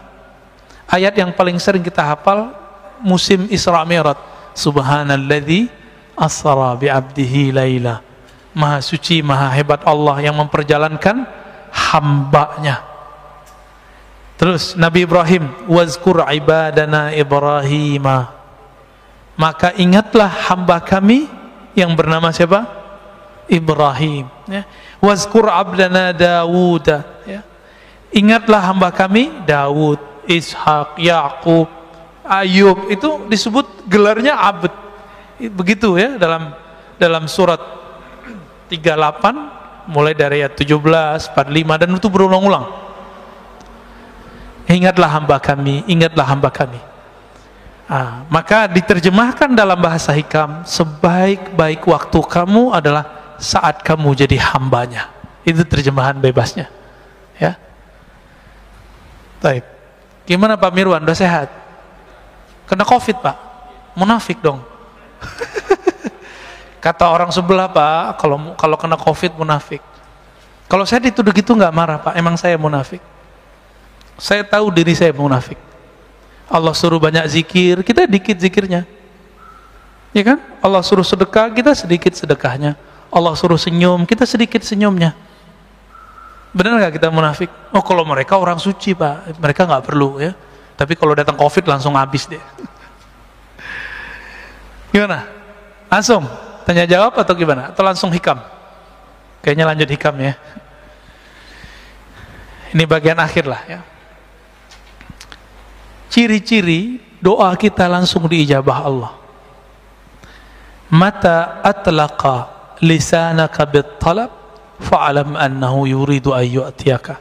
Ayat yang paling sering kita hafal musim Isra Mi'raj, Subhanalladzi asra bi 'abdihi laila. Maha suci, maha hebat Allah yang memperjalankan hambanya. Terus Nabi Ibrahim, wazkur ibadana Ibrahima. Maka ingatlah hamba kami yang bernama siapa? Ibrahim ya. Wazkur abdana Dawud ya. Ingatlah hamba kami Daud, Ishak, Yakub, Ayub, itu disebut gelarnya abd. Begitu ya dalam surat 38 mulai dari ayat 17, 45 dan itu berulang-ulang. Ingatlah hamba kami, ingatlah hamba kami. Maka diterjemahkan dalam bahasa hikam, sebaik-baik waktu kamu adalah saat kamu jadi hambanya. Itu terjemahan bebasnya ya. Baik. Gimana Pak Mirwan, udah sehat? Kena COVID Pak? Munafik dong. Kata orang sebelah Pak, kalau kena COVID munafik. Kalau saya dituduh gitu nggak marah Pak, emang saya munafik. Saya tahu diri saya munafik. Allah suruh banyak zikir, kita dikit zikirnya, ya kan? Allah suruh sedekah, kita sedikit sedekahnya. Allah suruh senyum, kita sedikit senyumnya. Benar nggak kita munafik? Oh kalau mereka orang suci Pak, mereka nggak perlu ya. Tapi kalau datang COVID langsung habis deh. Gimana? Langsung tanya jawab atau gimana? Atau langsung hikam? Kayaknya lanjut hikam ya. Ini bagian akhir lah ya. Ciri-ciri doa kita langsung diijabah Allah. Mata atlaqa lisanaka bit-talab fa'alam annahu yuridu an yu'tiyaka.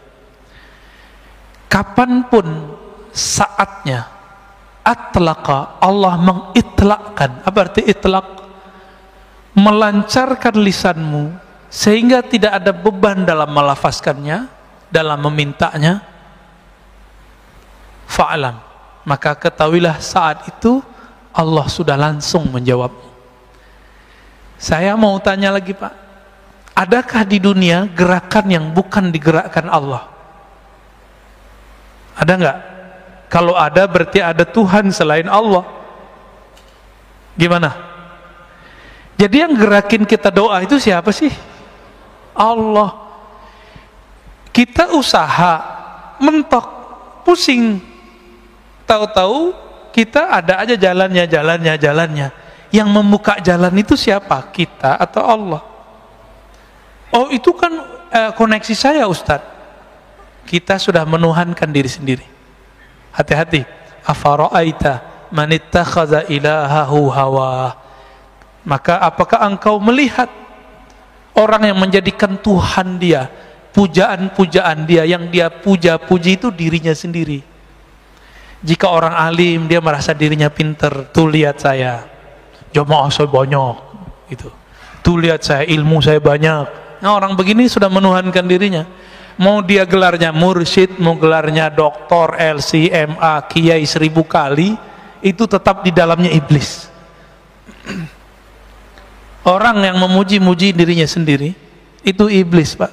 Kapanpun saatnya atlaqa, Allah mengitlakkan. Apa arti itlak? Melancarkan lisanmu sehingga tidak ada beban dalam melafazkannya, dalam memintanya. Fa'alam, maka ketahuilah saat itu Allah sudah langsung menjawab. Saya mau tanya lagi Pak, adakah di dunia gerakan yang bukan digerakkan Allah? Ada nggak? Kalau ada berarti ada Tuhan selain Allah. Gimana? Jadi yang gerakin kita doa itu siapa sih? Allah. Kita usaha, mentok, pusing, tahu-tahu kita ada aja jalannya. Yang membuka jalan itu siapa? Kita atau Allah? Oh, itu kan koneksi saya, Ustadz. Kita sudah menuhankan diri sendiri. Hati-hati. Afara'aita man ittakhadha ilahahu hawa. Maka apakah engkau melihat orang yang menjadikan Tuhan dia, pujaan-pujaan dia, yang dia puja-puji itu dirinya sendiri. Jika orang alim dia merasa dirinya pinter, tuh lihat saya, jamaah saya banyak, gitu. Tuh lihat saya, ilmu saya banyak. Nah, orang begini sudah menuhankan dirinya. Mau dia gelarnya mursyid, mau gelarnya doktor, LC, MA, kiai 1000 kali, itu tetap di dalamnya iblis. Orang yang memuji-muji dirinya sendiri itu iblis, Pak.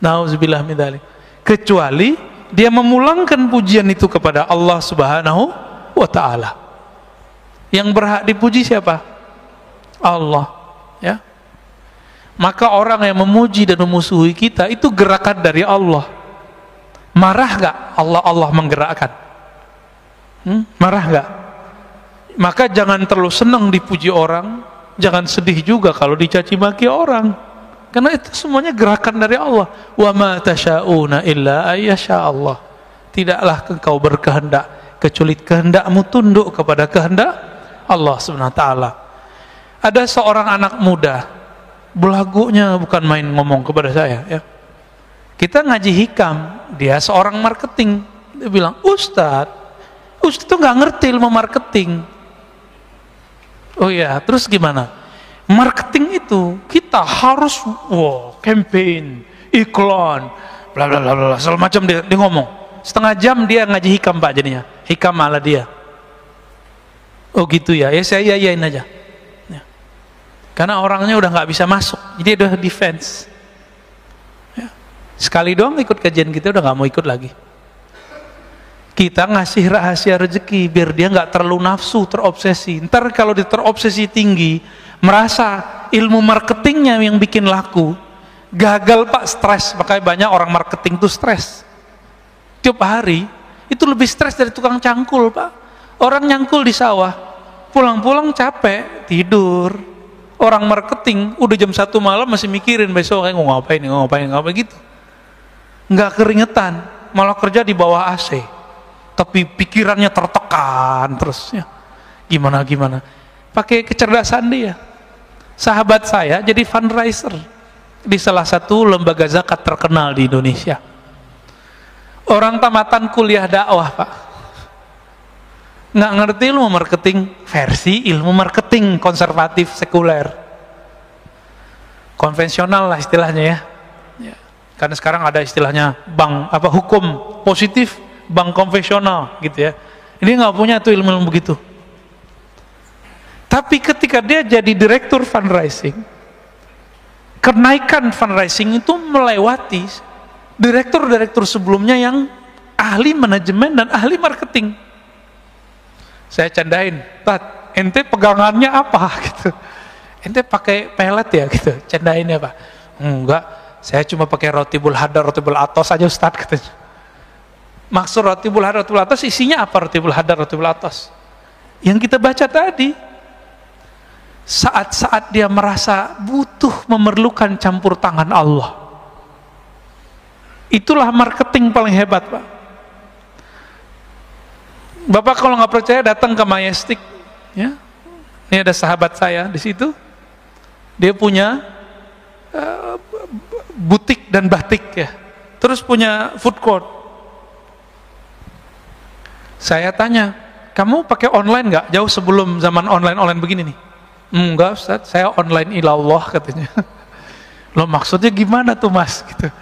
Nauzubillah min dzalik. Kecuali dia memulangkan pujian itu kepada Allah Subhanahu wa taala. Yang berhak dipuji siapa? Allah, ya. Maka orang yang memuji dan memusuhi kita itu gerakan dari Allah. Marah gak Allah menggerakkan? Marah gak? Maka jangan terlalu senang dipuji orang, jangan sedih juga kalau dicaci maki orang, karena itu semuanya gerakan dari Allah. Wa ma tasyauna illa ayyasha Allah. Tidaklah engkau berkehendak kecuali kehendakmu tunduk kepada kehendak Allah Subhanahu wa taala. Ada seorang anak muda, belagunya bukan main ngomong kepada saya, ya. Kita ngaji hikam, dia seorang marketing. Dia bilang, Ustadz itu nggak ngerti ilmu marketing. Oh iya, terus gimana? Marketing itu kita harus campaign, iklan, bla bla bla bla, segala macam dia ngomong. Setengah jam dia ngaji hikam, Pak, jadinya. Hikam ala dia. Oh gitu ya, ya saya yain aja. Ya. Karena orangnya udah nggak bisa masuk, jadi udah defense. Ya. Sekali doang ikut kajian kita udah nggak mau ikut lagi. Kita ngasih rahasia rezeki biar dia nggak terlalu nafsu, terobsesi. Ntar kalau dia terobsesi tinggi, merasa ilmu marketingnya yang bikin laku, gagal, Pak, stres. Makanya banyak orang marketing tuh stres. Tiap hari itu lebih stres dari tukang cangkul, Pak. Orang nyangkul di sawah, pulang-pulang capek, tidur. Orang marketing udah jam 1 malam masih mikirin besok kayak ngapain gitu. Nggak keringetan, malah kerja di bawah AC. Tapi pikirannya tertekan terus, ya. Gimana pakai kecerdasan dia. Sahabat saya jadi fundraiser di salah satu lembaga zakat terkenal di Indonesia. Orang tamatan kuliah dakwah, Pak, nggak ngerti ilmu marketing versi ilmu marketing konservatif sekuler, konvensional lah istilahnya, ya. Karena sekarang ada istilahnya hukum positif, bank konvensional gitu, ya. Ini nggak punya tuh ilmu begitu. Tapi ketika dia jadi direktur fundraising, kenaikan fundraising itu melewati direktur-direktur sebelumnya yang ahli manajemen dan ahli marketing. Saya candain, Tat, ente pegangannya apa gitu? Ente pakai pelet ya gitu? Candainnya apa? Enggak, saya cuma pakai roti bulhadar, roti bulatos aja, Ustadz, katanya. Maksud roti bulhadar, roti bulatos isinya apa? Roti bulhadar, roti bulatos yang kita baca tadi. Saat-saat dia merasa butuh, memerlukan campur tangan Allah, itulah marketing paling hebat, Pak. Bapak kalau nggak percaya datang ke Majestic, ya. Ini ada sahabat saya di situ, dia punya butik dan batik, ya. Terus punya food court. Saya tanya, kamu pakai online nggak? Jauh sebelum zaman online begini nih. Enggak, Ustaz, saya online ilallah, katanya. Loh, maksudnya gimana tuh, Mas? Gitu.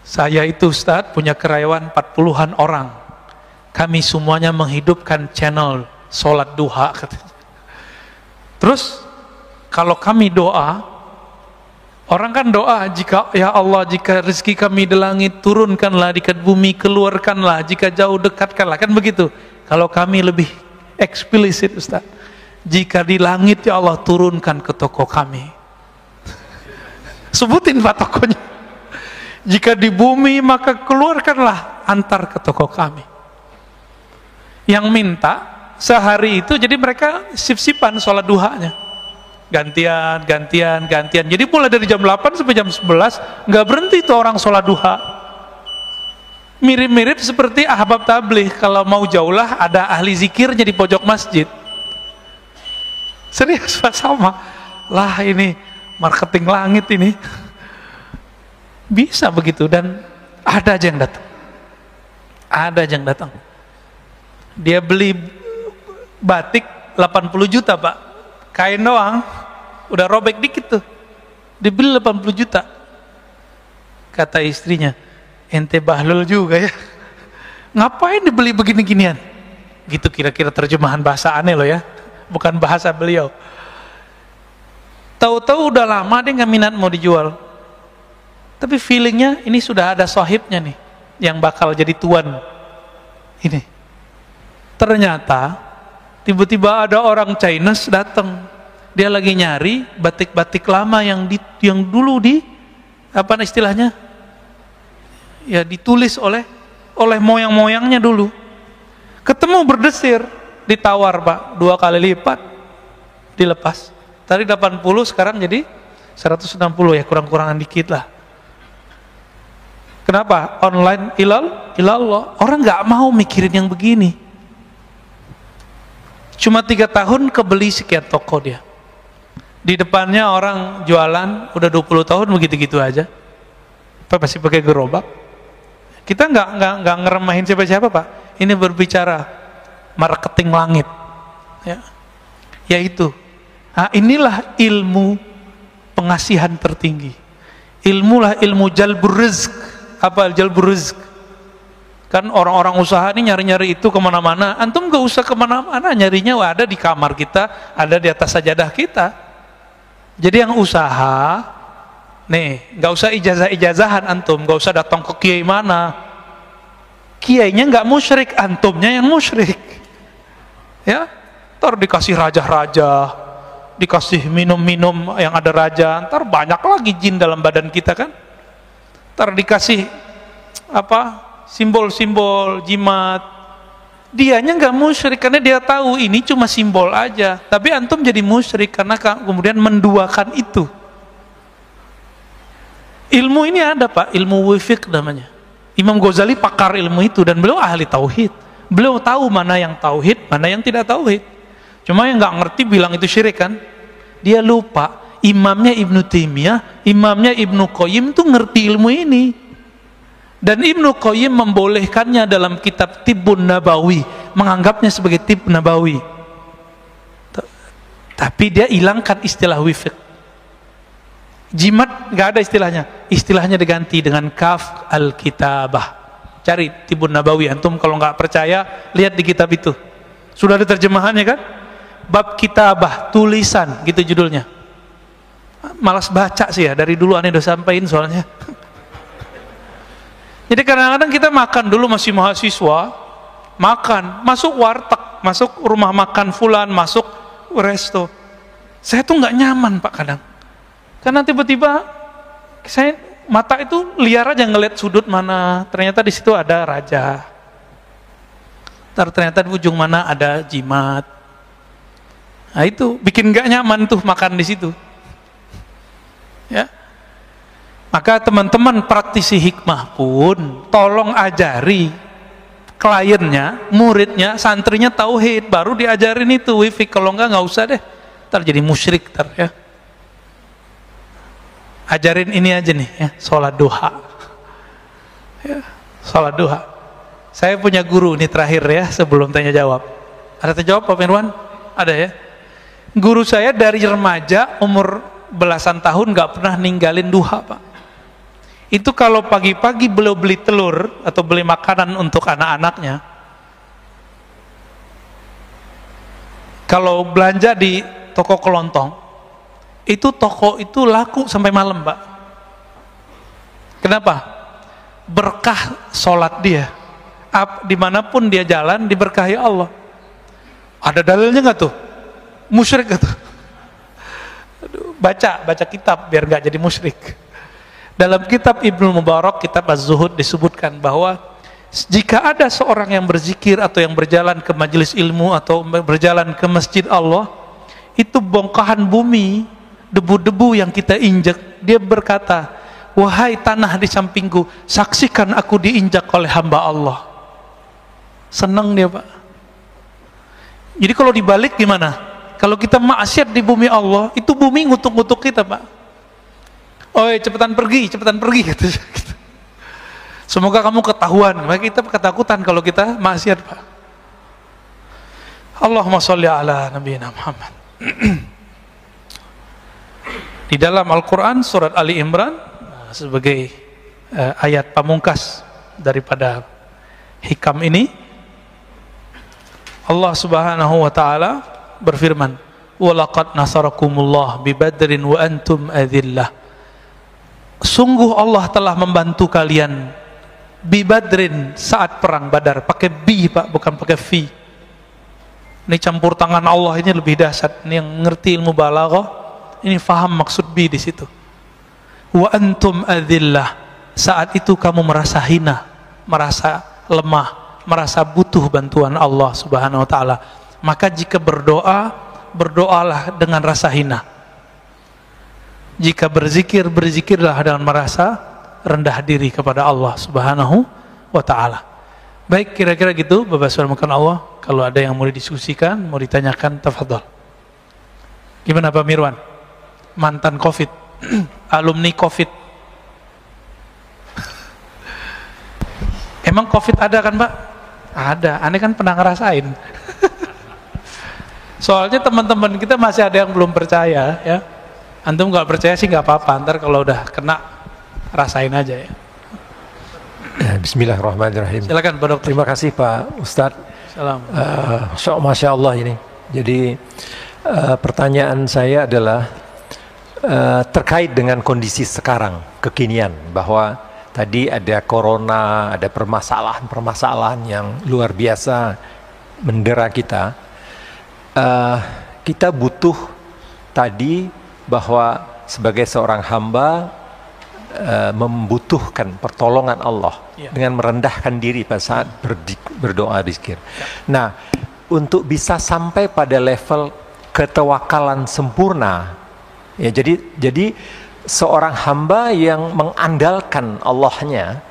Saya itu, Ustaz, punya karyawan 40-an orang. Kami semuanya menghidupkan channel sholat duha, katanya. Terus kalau kami doa, orang kan doa, jika ya Allah, jika rezeki kami di langit turunkanlah, di bumi keluarkanlah, jika jauh dekatkanlah, kan begitu. Kalau kami lebih eksplisit, Ustaz, jika di langit ya Allah turunkan ke toko kami. Sebutin, Pak, tokonya. Jika di bumi maka keluarkanlah, antar ke toko kami. Yang minta sehari itu jadi mereka sip-sipan sholat duhanya, gantian. Jadi mulai dari jam 8 sampai jam 11 nggak berhenti tuh orang sholat duha. Mirip-mirip seperti ahbab tabligh, kalau mau jauhlah ada ahli zikirnya di pojok masjid. Serius Pak, sama lah, ini marketing langit ini. Bisa begitu, dan ada aja yang datang. Dia beli batik 80 juta Pak, kain doang udah robek dikit tuh, dibeli 80 juta. Kata istrinya, ente bahlul juga ya, ngapain dibeli begini-ginian gitu, kira-kira terjemahan bahasa aneh loh ya, bukan bahasa beliau. Tahu-tahu udah lama dia nggak minat mau dijual, tapi feelingnya ini sudah ada sahibnya nih yang bakal jadi tuan ini. Ternyata tiba-tiba ada orang Chinese datang, dia lagi nyari batik-batik lama yang dulu apa istilahnya ya, ditulis oleh moyang-moyangnya dulu. Ketemu berdesir, ditawar Pak 2 kali lipat, dilepas. Tadi 80 sekarang jadi 160 ya, kurang-kurangan dikit lah. Kenapa? Online ilallah. Orang nggak mau mikirin yang begini. Cuma 3 tahun kebeli sekian toko dia. Di depannya orang jualan udah 20 tahun begitu-gitu aja. Masih pakai gerobak. Kita nggak ngeremahin siapa-siapa Pak. Ini berbicara marketing langit. Ya. Yaitu, inilah ilmu pengasihan tertinggi. Ilmu jalbur rizq. Apa jalbur rizq? Kan orang-orang usaha ini nyari-nyari itu kemana-mana. Antum gak usah kemana-mana, nyarinya ada di kamar kita, ada di atas sajadah kita. Jadi yang usaha nih, gak usah ijazah-ijazahan antum, gak usah datang ke kiai mana. Kiainya gak musyrik, antumnya yang musyrik. Ya, ntar dikasih raja-raja, dikasih minum-minum yang ada raja, ntar banyak lagi jin dalam badan kita kan. Ntar dikasih apa, simbol-simbol jimat. Dianya nggak musyrik karena dia tahu ini cuma simbol aja, tapi antum jadi musyrik karena kemudian menduakan itu. Ilmu ini ada Pak, ilmu wifiq namanya. Imam Ghazali pakar ilmu itu dan beliau ahli tauhid. Beliau tahu mana yang tauhid, mana yang tidak tauhid. Cuma yang nggak ngerti bilang itu syirik kan. Dia lupa imamnya Ibnu Taimiyah, imamnya Ibnu Qayyim tuh ngerti ilmu ini. Dan Ibnu Qayyim membolehkannya dalam kitab Tibbun Nabawi, menganggapnya sebagai Tibb Nabawi. Tapi dia hilangkan istilah wifiq. Jimat nggak ada istilahnya. Istilahnya diganti dengan kaf al-kitabah. Cari Tibbun Nabawi, antum kalau nggak percaya lihat di kitab itu. Sudah ada terjemahannya kan? Bab kitabah, tulisan, gitu judulnya. Malas baca sih ya, dari dulu aneh udah sampein soalnya. Jadi kadang-kadang kita makan dulu masih mahasiswa, makan, masuk warteg, masuk rumah makan fulan, masuk resto. Saya tuh nggak nyaman Pak kadang. Karena tiba-tiba saya mata itu liar aja ngeliat sudut mana, ternyata di situ ada raja. Ternyata di ujung mana ada jimat. Nah itu bikin nggak nyaman tuh makan di situ. Ya. Maka teman-teman praktisi hikmah pun tolong ajari kliennya, muridnya, santrinya tauhid, baru diajarin itu wifiq. Kalau nggak usah deh, ntar jadi musyrik ntar ya. Ajarin ini aja nih ya, sholat duha ya, sholat duha. Saya punya guru nih terakhir ya, sebelum tanya jawab. Ada tanya jawab Pak Mirwan? Ada ya. Guru saya dari remaja umur belasan tahun nggak pernah ninggalin duha Pak. Itu kalau pagi-pagi beliau beli telur atau beli makanan untuk anak-anaknya, kalau belanja di toko kelontong, itu toko itu laku sampai malam Pak. Kenapa? Berkah sholat dia. Dimanapun dia jalan diberkahi Allah. Ada dalilnya nggak tuh? Musyrik nggak tuh? Baca kitab biar nggak jadi musyrik. Dalam kitab Ibnu Mubarak, kitab Az-Zuhud disebutkan bahwa Jika ada seorang yang berzikir atau yang berjalan ke majelis ilmu atau berjalan ke masjid Allah, itu bongkahan bumi, debu-debu yang kita injak, dia berkata, wahai tanah di sampingku, saksikan aku diinjak oleh hamba Allah. Senang dia, Pak. Jadi kalau dibalik gimana? Kalau kita maksiat di bumi Allah, itu bumi ngutuk-ngutuk kita, Pak. Oi, cepetan pergi gitu. Semoga kamu ketahuan. Maka kita ketakutan kalau kita maksiat, Pak. Allahumma sholli ala nabiyina Muhammad. Di dalam Al-Quran surat Ali Imran sebagai ayat pamungkas daripada hikam ini, Allah Subhanahu wa taala berfirman, "Walaqad nasarakumullah bi Badrin wa antum adillah." Sungguh Allah telah membantu kalian bi Badrin saat perang Badar. Pakai bi, Pak, bukan pakai fi. Ini campur tangan Allah ini lebih dahsyat. Ini yang ngerti ilmu balaghah, ini faham maksud bi di situ. Wa antum adillah, saat itu kamu merasa hina, merasa lemah, merasa butuh bantuan Allah Subhanahu wa taala. Maka jika berdoa, berdoalah dengan rasa hina. Jika berzikir, berzikirlah dengan merasa rendah diri kepada Allah Subhanahu wa taala. Baik, kira-kira gitu Bapak Saudara Allah. Kalau ada yang mau didiskusikan, mau ditanyakan, tafadhol. Gimana Pak Mirwan? Mantan Covid, alumni Covid. Emang Covid ada kan, Pak? Ada. Aneh kan pernah ngerasain. Soalnya teman-teman kita masih ada yang belum percaya, ya. Antum nggak percaya sih nggak apa-apa. Ntar kalau udah kena, rasain aja ya. Bismillahirrahmanirrahim. Silakan Pak Dokter. Terima kasih Pak Ustadz. Salam. Masya Allah ini. Jadi pertanyaan saya adalah terkait dengan kondisi sekarang, kekinian, bahwa tadi ada corona, ada permasalahan yang luar biasa mendera kita. Kita butuh tadi bahwa sebagai seorang hamba membutuhkan pertolongan Allah dengan merendahkan diri pada saat berdoa zikir. Nah, untuk bisa sampai pada level ketawakalan sempurna, ya, jadi seorang hamba yang mengandalkan Allahnya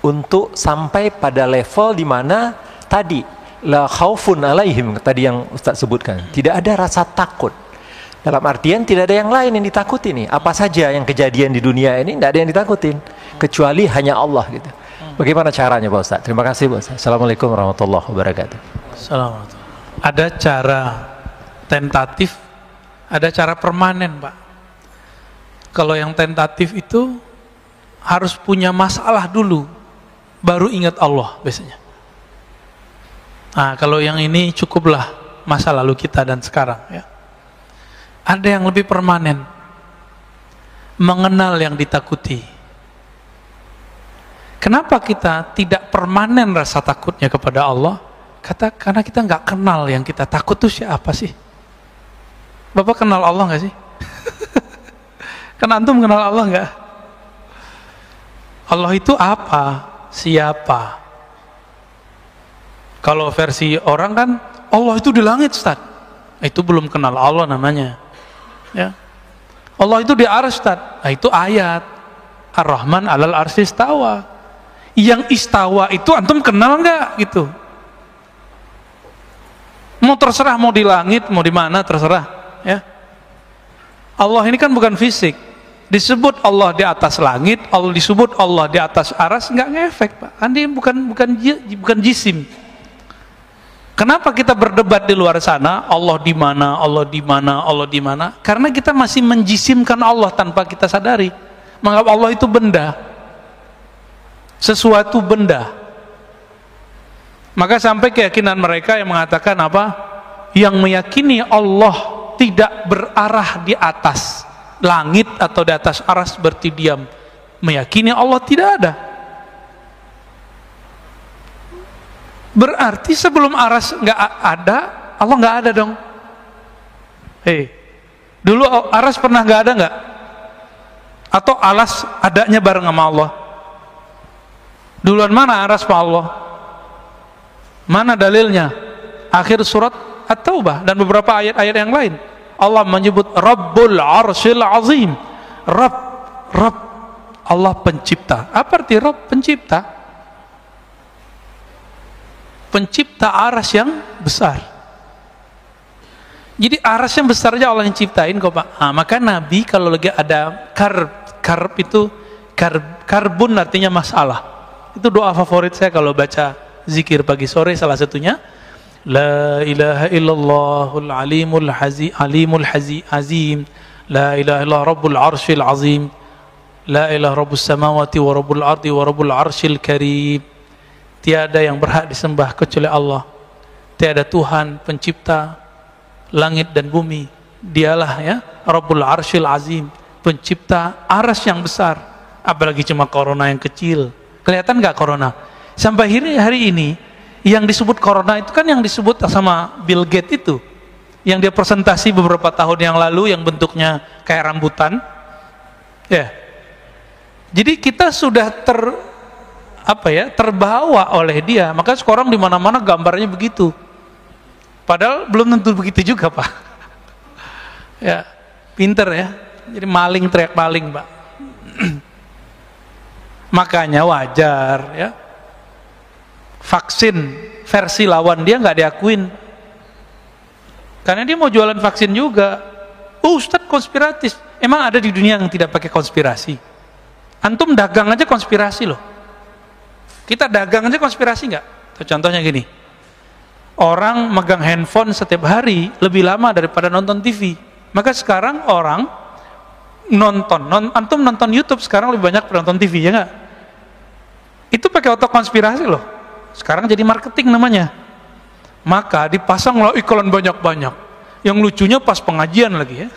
untuk sampai pada level di mana tadi la khaufun alaihim, tadi yang Ustaz sebutkan, tidak ada rasa takut. Dalam artian tidak ada yang lain yang ditakuti nih. Apa saja yang kejadian di dunia ini tidak ada yang ditakutin kecuali hanya Allah gitu. Bagaimana caranya Pak Ustaz? Terima kasih Pak Ustaz. Assalamualaikum warahmatullahi wabarakatuh. Assalamualaikum. Ada cara tentatif, ada cara permanen, Pak. Kalau yang tentatif itu harus punya masalah dulu, baru ingat Allah biasanya. Nah, kalau yang ini cukuplah masa lalu kita dan sekarang, ya. Ada yang lebih permanen, mengenal yang ditakuti. Kenapa kita tidak permanen rasa takutnya kepada Allah? Karena kita nggak kenal yang kita takut itu siapa sih? Bapak kenal Allah nggak sih? Kan antum kenal Allah nggak? Allah itu apa? Siapa? Kalau versi orang kan Allah itu di langit, Ustaz. Itu belum kenal Allah namanya. Ya. Allah itu di arsy, Ustaz. Nah, itu ayat Ar-Rahman 'alal arsy istawa. Yang istawa itu antum kenal nggak gitu? Mau terserah mau di langit, mau di mana terserah, ya. Allah ini kan bukan fisik. Disebut Allah di atas langit, Allah disebut Allah di atas arsy, nggak ngefek, Pak. Andi bukan jisim. Kenapa kita berdebat di luar sana, Allah di mana, Allah di mana, Allah di mana? Karena kita masih menjisimkan Allah tanpa kita sadari. Menganggap Allah itu benda, sesuatu benda. Maka sampai keyakinan mereka yang mengatakan apa? Yang meyakini Allah tidak berarah di atas langit atau di atas arsy berarti diam. Meyakini Allah tidak ada. Berarti sebelum aras nggak ada, Allah nggak ada dong. Hei, dulu aras pernah nggak ada nggak? Atau alas adanya bareng sama Allah? Duluan mana aras Pak Allah? Mana dalilnya? Akhir surat At-Taubah dan beberapa ayat-ayat yang lain. Allah menyebut Rabbul Arsyil Azim. Rabb Allah pencipta. Apa arti Rabb? Pencipta. Pencipta aras yang besar. Jadi aras yang besar aja Allah yang ciptain kok Pak. Maka Nabi kalau lagi ada karb itu karbun artinya masalah. Itu doa favorit saya kalau baca zikir pagi sore, salah satunya La ilaha illallahul alimul azim, la ilaha illallah rabbul arsyil azim, la ilaha rabbus samawati wa rabbul ardi wa rabbul arsyil karim. Tiada yang berhak disembah kecuali Allah, tiada Tuhan pencipta langit dan bumi, dialah ya Rabbul Arsyil Azim, pencipta aras yang besar. Apalagi cuma corona yang kecil, kelihatan nggak corona? Sampai hari ini yang disebut corona itu kan yang disebut sama Bill Gates itu, yang dia presentasi beberapa tahun yang lalu yang bentuknya kayak rambutan ya. Jadi kita sudah terbawa oleh dia, maka sekarang di mana-mana gambarnya begitu. Padahal belum tentu begitu juga Pak. Ya, pinter ya. Jadi maling teriak maling Pak. Makanya wajar ya. Vaksin versi lawan dia nggak diakuin. Karena dia mau jualan vaksin juga. Ustadz konspiratif. Emang ada di dunia yang tidak pakai konspirasi? Antum dagang aja konspirasi loh. Kita dagang aja konspirasi nggak? Contohnya gini. Orang megang handphone setiap hari lebih lama daripada nonton TV. Maka sekarang orang antum nonton YouTube sekarang lebih banyak nonton TV, ya nggak? Itu pakai otak konspirasi loh. Sekarang jadi marketing namanya. Maka dipasanglah iklan banyak-banyak. Yang lucunya pas pengajian lagi ya.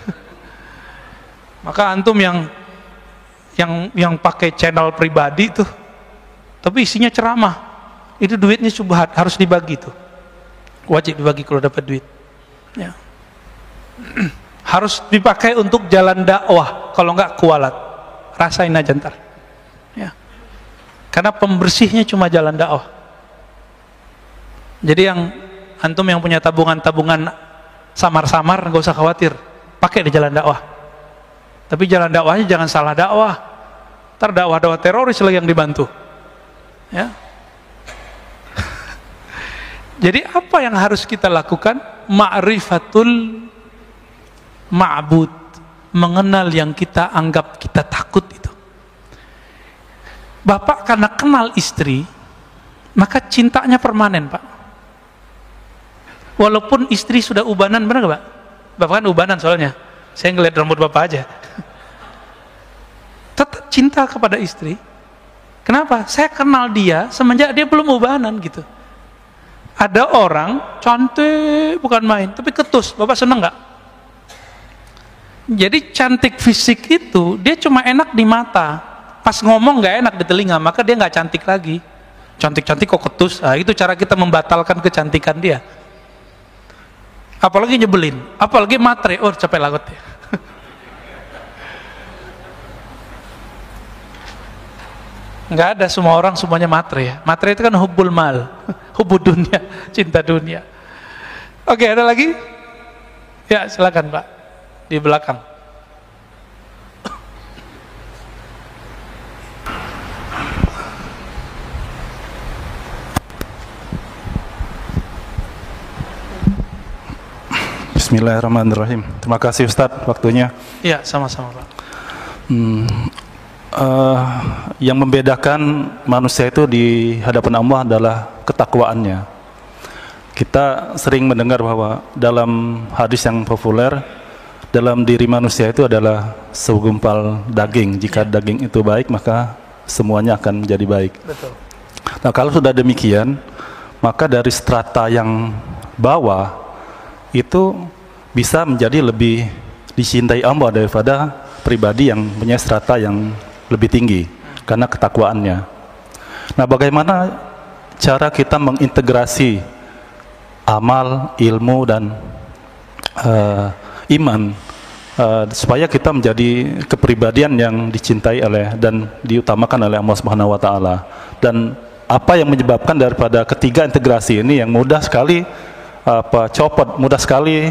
Maka antum yang pakai channel pribadi tuh, tapi isinya ceramah, itu duitnya subhat, harus dibagi tuh. Wajib dibagi kalau dapat duit ya. Harus dipakai untuk jalan dakwah, kalau enggak kualat, rasain aja ntar ya. Karena pembersihnya cuma jalan dakwah. Jadi yang antum yang punya tabungan samar-samar nggak usah khawatir, pakai di jalan dakwah. Tapi jalan dakwahnya jangan salah dakwah, ntar dakwah teroris lagi yang dibantu ya. Jadi apa yang harus kita lakukan? Ma'rifatul ma'bud, mengenal yang kita anggap kita takut itu. Bapak karena kenal istri, maka cintanya permanen Pak. Walaupun istri sudah ubanan, benar gak Pak? Bapak kan ubanan soalnya, saya ngeliat rambut Bapak aja. Tetap cinta kepada istri. Kenapa? Saya kenal dia semenjak dia belum ubanan gitu. Ada orang cantik bukan main, tapi ketus. Bapak seneng nggak? Jadi cantik fisik itu dia cuma enak di mata, pas ngomong nggak enak di telinga, maka dia nggak cantik lagi. Cantik-cantik kok ketus. Itu cara kita membatalkan kecantikan dia. Apalagi nyebelin, apalagi matre. Oh capek lagut ya. Nggak ada semua orang semuanya matre ya. Matre itu kan hubbul mal, hubbud dunia, cinta dunia. Oke, ada lagi? Ya silakan Pak, di belakang. Bismillahirrahmanirrahim. Terima kasih Ustadz waktunya. Iya, sama-sama Pak. Yang membedakan manusia itu di hadapan Allah adalah ketakwaannya. Kita sering mendengar bahwa dalam hadis yang populer, dalam diri manusia itu adalah segumpal daging. Jika daging itu baik, maka semuanya akan menjadi baik. Betul. Nah, kalau sudah demikian, maka dari strata yang bawah itu bisa menjadi lebih dicintai Allah daripada pribadi yang punya strata yang lebih tinggi karena ketakwaannya. Nah, bagaimana cara kita mengintegrasi amal, ilmu dan iman supaya kita menjadi kepribadian yang dicintai oleh dan diutamakan oleh Allah Subhanahu wa taala. Dan apa yang menyebabkan daripada ketiga integrasi ini yang mudah sekali copot, mudah sekali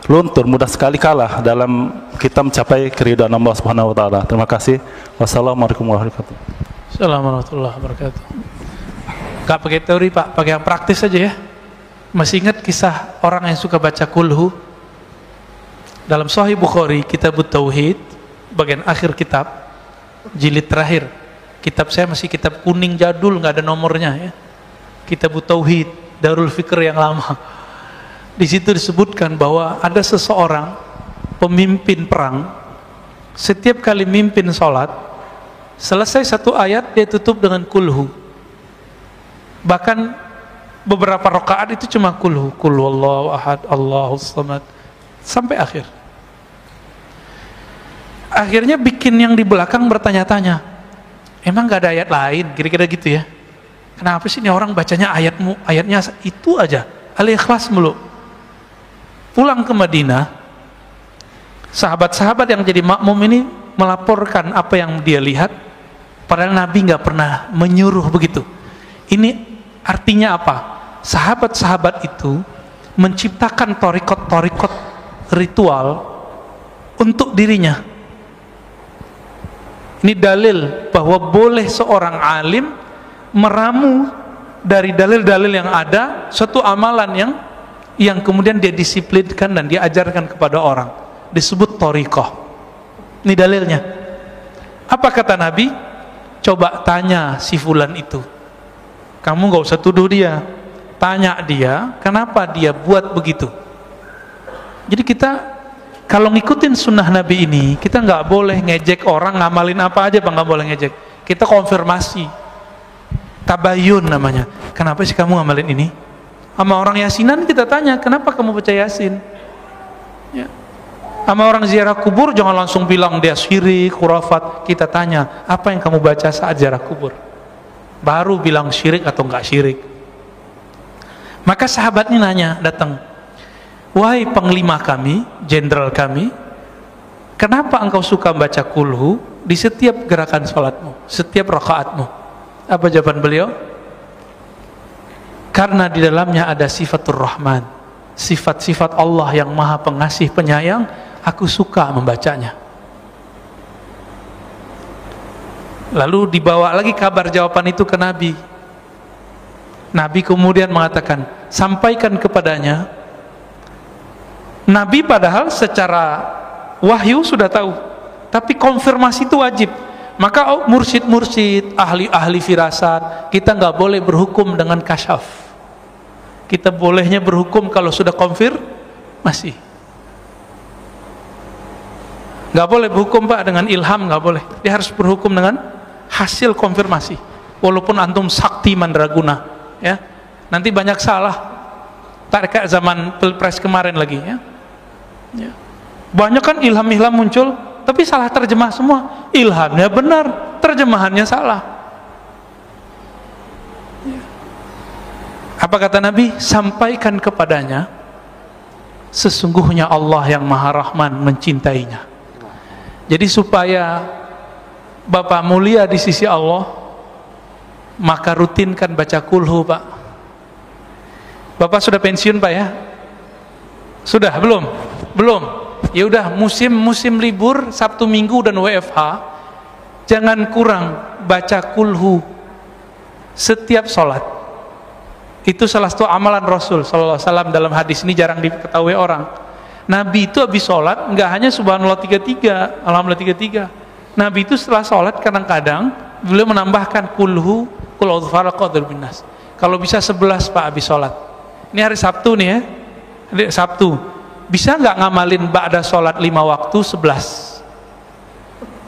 luntur, mudah sekali kalah dalam kita mencapai keridhaan Allah Subhanahu wa taala. Terima kasih. Wassalamualaikum warahmatullahi wabarakatuh. Assalamualaikum warahmatullahi wabarakatuh. Gak pakai teori Pak, pakai yang praktis aja ya. Masih ingat kisah orang yang suka baca kulhu? Dalam Sahih Bukhari, Kitab Tauhid, bagian akhir kitab, jilid terakhir. Kitab saya masih kitab kuning jadul, nggak ada nomornya ya. Kitab Tauhid, Darul Fikr yang lama. Di situ disebutkan bahwa ada seseorang pemimpin perang, setiap kali mimpin sholat, selesai satu ayat dia tutup dengan kulhu. Bahkan beberapa rakaat itu cuma kulhu, kul wallahu ahad, Allahus samad, sampai akhir. Akhirnya bikin yang di belakang bertanya-tanya, emang gak ada ayat lain? Kira-kira gitu ya. Kenapa sih ini orang bacanya ayatnya itu aja, Al-Ikhlas mulu. Pulang ke Madinah, sahabat-sahabat yang jadi makmum ini melaporkan apa yang dia lihat, padahal Nabi gak pernah menyuruh begitu. Ini artinya apa? Sahabat-sahabat itu menciptakan torikot-torikot ritual untuk dirinya. Ini dalil bahwa boleh seorang alim meramu dari dalil-dalil yang ada suatu amalan yang kemudian dia disiplinkan dan dia ajarkan kepada orang, disebut thariqah. Ini dalilnya. Apa kata Nabi? Coba tanya si fulan itu, kamu gak usah tuduh dia, tanya dia kenapa dia buat begitu. Jadi kita kalau ngikutin sunnah Nabi ini, kita nggak boleh ngejek orang ngamalin apa aja, nggak boleh ngejek. Kita konfirmasi, tabayun namanya. Kenapa sih kamu ngamalin ini? Sama orang yasinan kita tanya, kenapa kamu baca yasin? Ya. Sama orang ziarah kubur jangan langsung bilang dia syirik, khurafat. Kita tanya, apa yang kamu baca saat ziarah kubur? Baru bilang syirik atau nggak syirik. Maka sahabat ini nanya, datang, wahai panglima kami, jenderal kami, kenapa engkau suka baca kulhu di setiap gerakan sholatmu, setiap rakaatmu? Apa jawaban beliau? Karena di dalamnya ada sifatur rahman, sifat-sifat Allah yang maha pengasih penyayang, aku suka membacanya. Lalu dibawa lagi kabar jawaban itu ke Nabi. Nabi kemudian mengatakan, sampaikan kepadanya. Nabi padahal secara wahyu sudah tahu, tapi konfirmasi itu wajib. Maka mursyid-mursyid, ahli-ahli firasat, kita nggak boleh berhukum dengan kasyaf. Kita bolehnya berhukum kalau sudah konfirmasi. Nggak boleh berhukum Pak dengan ilham, nggak boleh. Dia harus berhukum dengan hasil konfirmasi. Walaupun antum sakti mandraguna, ya, nanti banyak salah. Tak kayak zaman pilpres kemarin lagi, ya. Ya. Banyak kan ilham-ilham muncul, tapi salah terjemah semua. Ilhamnya benar, terjemahannya salah. Ya. Apa kata Nabi? Sampaikan kepadanya, sesungguhnya Allah yang Maha Rahman mencintainya. Jadi supaya Bapak mulia di sisi Allah, maka rutinkan baca kulhu Pak. Bapak sudah pensiun Pak ya? Sudah belum? Belum. Ya udah, musim libur Sabtu Minggu dan WFH, jangan kurang baca kulhu setiap sholat. Itu salah satu amalan Rasul sallallahu alaihi wasallam. Dalam hadis ini jarang diketahui orang. Nabi itu habis sholat nggak hanya subhanallah 33, alhamdulillah 33. Nabi itu setelah sholat kadang-kadang beliau menambahkan kulhu, qul a'udzu birabbil nas. Kalau bisa 11 Pak habis sholat. Ini hari Sabtu nih ya. Hari Sabtu. Bisa nggak ngamalin ba'da sholat 5 waktu 11?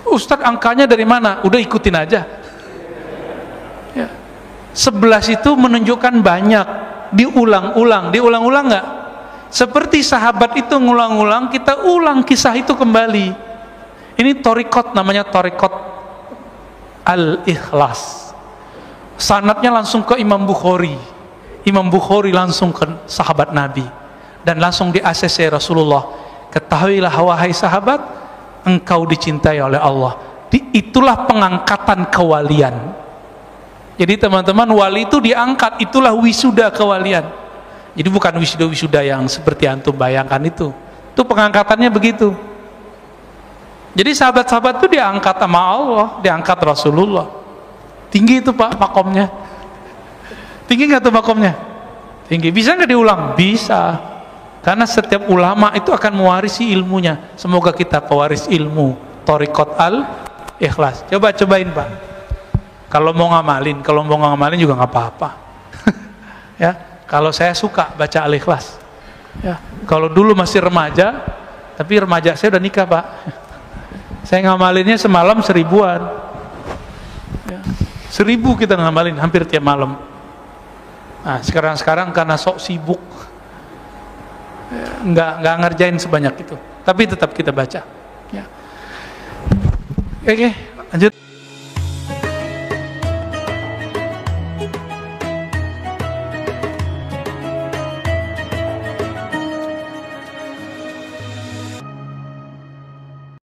Ustadz angkanya dari mana? Udah ikutin aja ya. 11 itu menunjukkan banyak. Diulang-ulang nggak? Seperti sahabat itu ngulang-ulang, kita ulang kisah itu kembali. Ini torikot, namanya torikot Al-Ikhlas. Sanadnya langsung ke Imam Bukhari. Imam Bukhari langsung ke sahabat Nabi dan langsung di ACC Rasulullah. Ketahuilah wahai sahabat, engkau dicintai oleh Allah. Itulah pengangkatan kewalian. Jadi teman-teman, wali itu diangkat, itulah wisuda kewalian. Jadi bukan wisuda-wisuda yang seperti antum bayangkan itu pengangkatannya begitu. Jadi sahabat-sahabat itu diangkat sama Allah, diangkat Rasulullah. Tinggi itu Pak makomnya. Tinggi nggak tuh makomnya? Tinggi. Bisa nggak diulang? Bisa. Karena setiap ulama itu akan mewarisi ilmunya. Semoga kita pewaris ilmu Thariqat Al-Ikhlas. Cobain Pak. Kalau mau ngamalin juga nggak apa-apa. Ya, kalau saya suka baca Al-Ikhlas. Ya, kalau dulu masih remaja, tapi remaja saya udah nikah Pak. Saya ngamalinnya semalam 1000-an. Ya, 1000 kita ngamalin hampir tiap malam. Nah, sekarang karena sok sibuk, nggak ngerjain sebanyak itu, tapi tetap kita baca. Ya. Oke, lanjut.